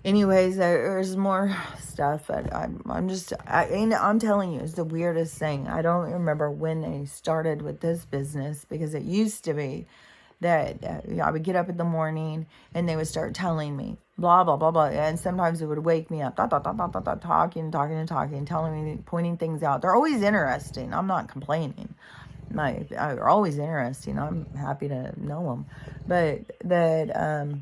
Anyways, there's more stuff, but I'm telling you, it's the weirdest thing. I don't remember when they started with this business, because it used to be that I would get up in the morning and they would start telling me blah, blah, blah, blah. And sometimes it would wake me up, talking, telling me, pointing things out. They're always interesting. I'm not complaining. They're always interesting. I'm happy to know them. But that,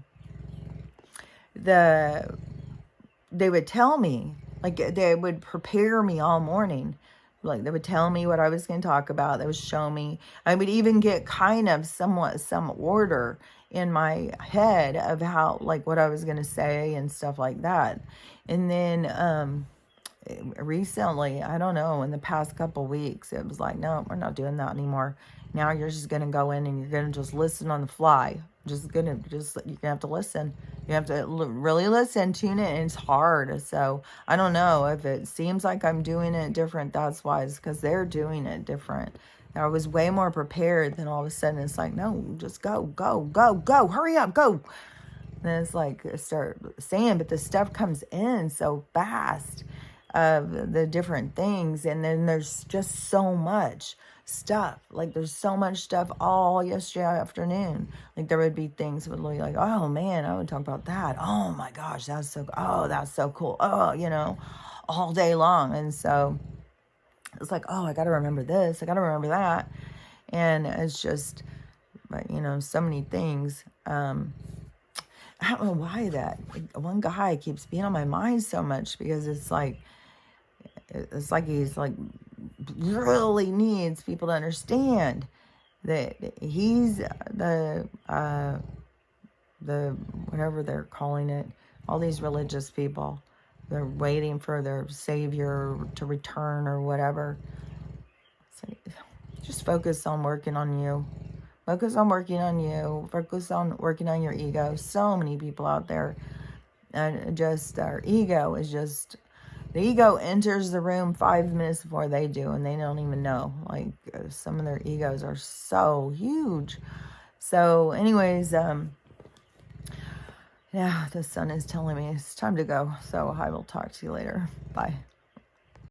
they would tell me, like, they would prepare me all morning. Like, they would tell me what I was going to talk about. They would show me. I would even get kind of some order in my head of how, like, what I was going to say and stuff like that. And then recently, I don't know, in the past couple weeks, it was like, no, we're not doing that anymore. Now you're just going to go in and you're going to just listen on the fly. You're going to have to listen. You have to really listen, tune it, and it's hard. So I don't know if it seems like I'm doing it different. That's why, it's because they're doing it different. I was way more prepared, than all of a sudden it's like, no, just go, hurry up, go. then it's like start saying, but the stuff comes in so fast of the different things, and then there's just so much stuff. Like there's so much stuff all yesterday afternoon. Like there would be things that would be like, oh man, I would talk about that. Oh my gosh, that's so, oh, that's so cool. Oh, you know, all day long. And so it's like, oh, I got to remember this. I got to remember that. And it's just, you know, so many things. I don't know why that one guy keeps being on my mind so much, because it's like he's like really needs people to understand that he's the whatever they're calling it, all these religious people, they're waiting for their savior to return or whatever. So just focus on working on you. Focus on working on you. Focus on working on your ego. So many people out there. And just our ego is just, the ego enters the room 5 minutes before they do, and they don't even know. Like some of their egos are so huge. So anyways, yeah, the sun is telling me it's time to go. So I will talk to you later. Bye.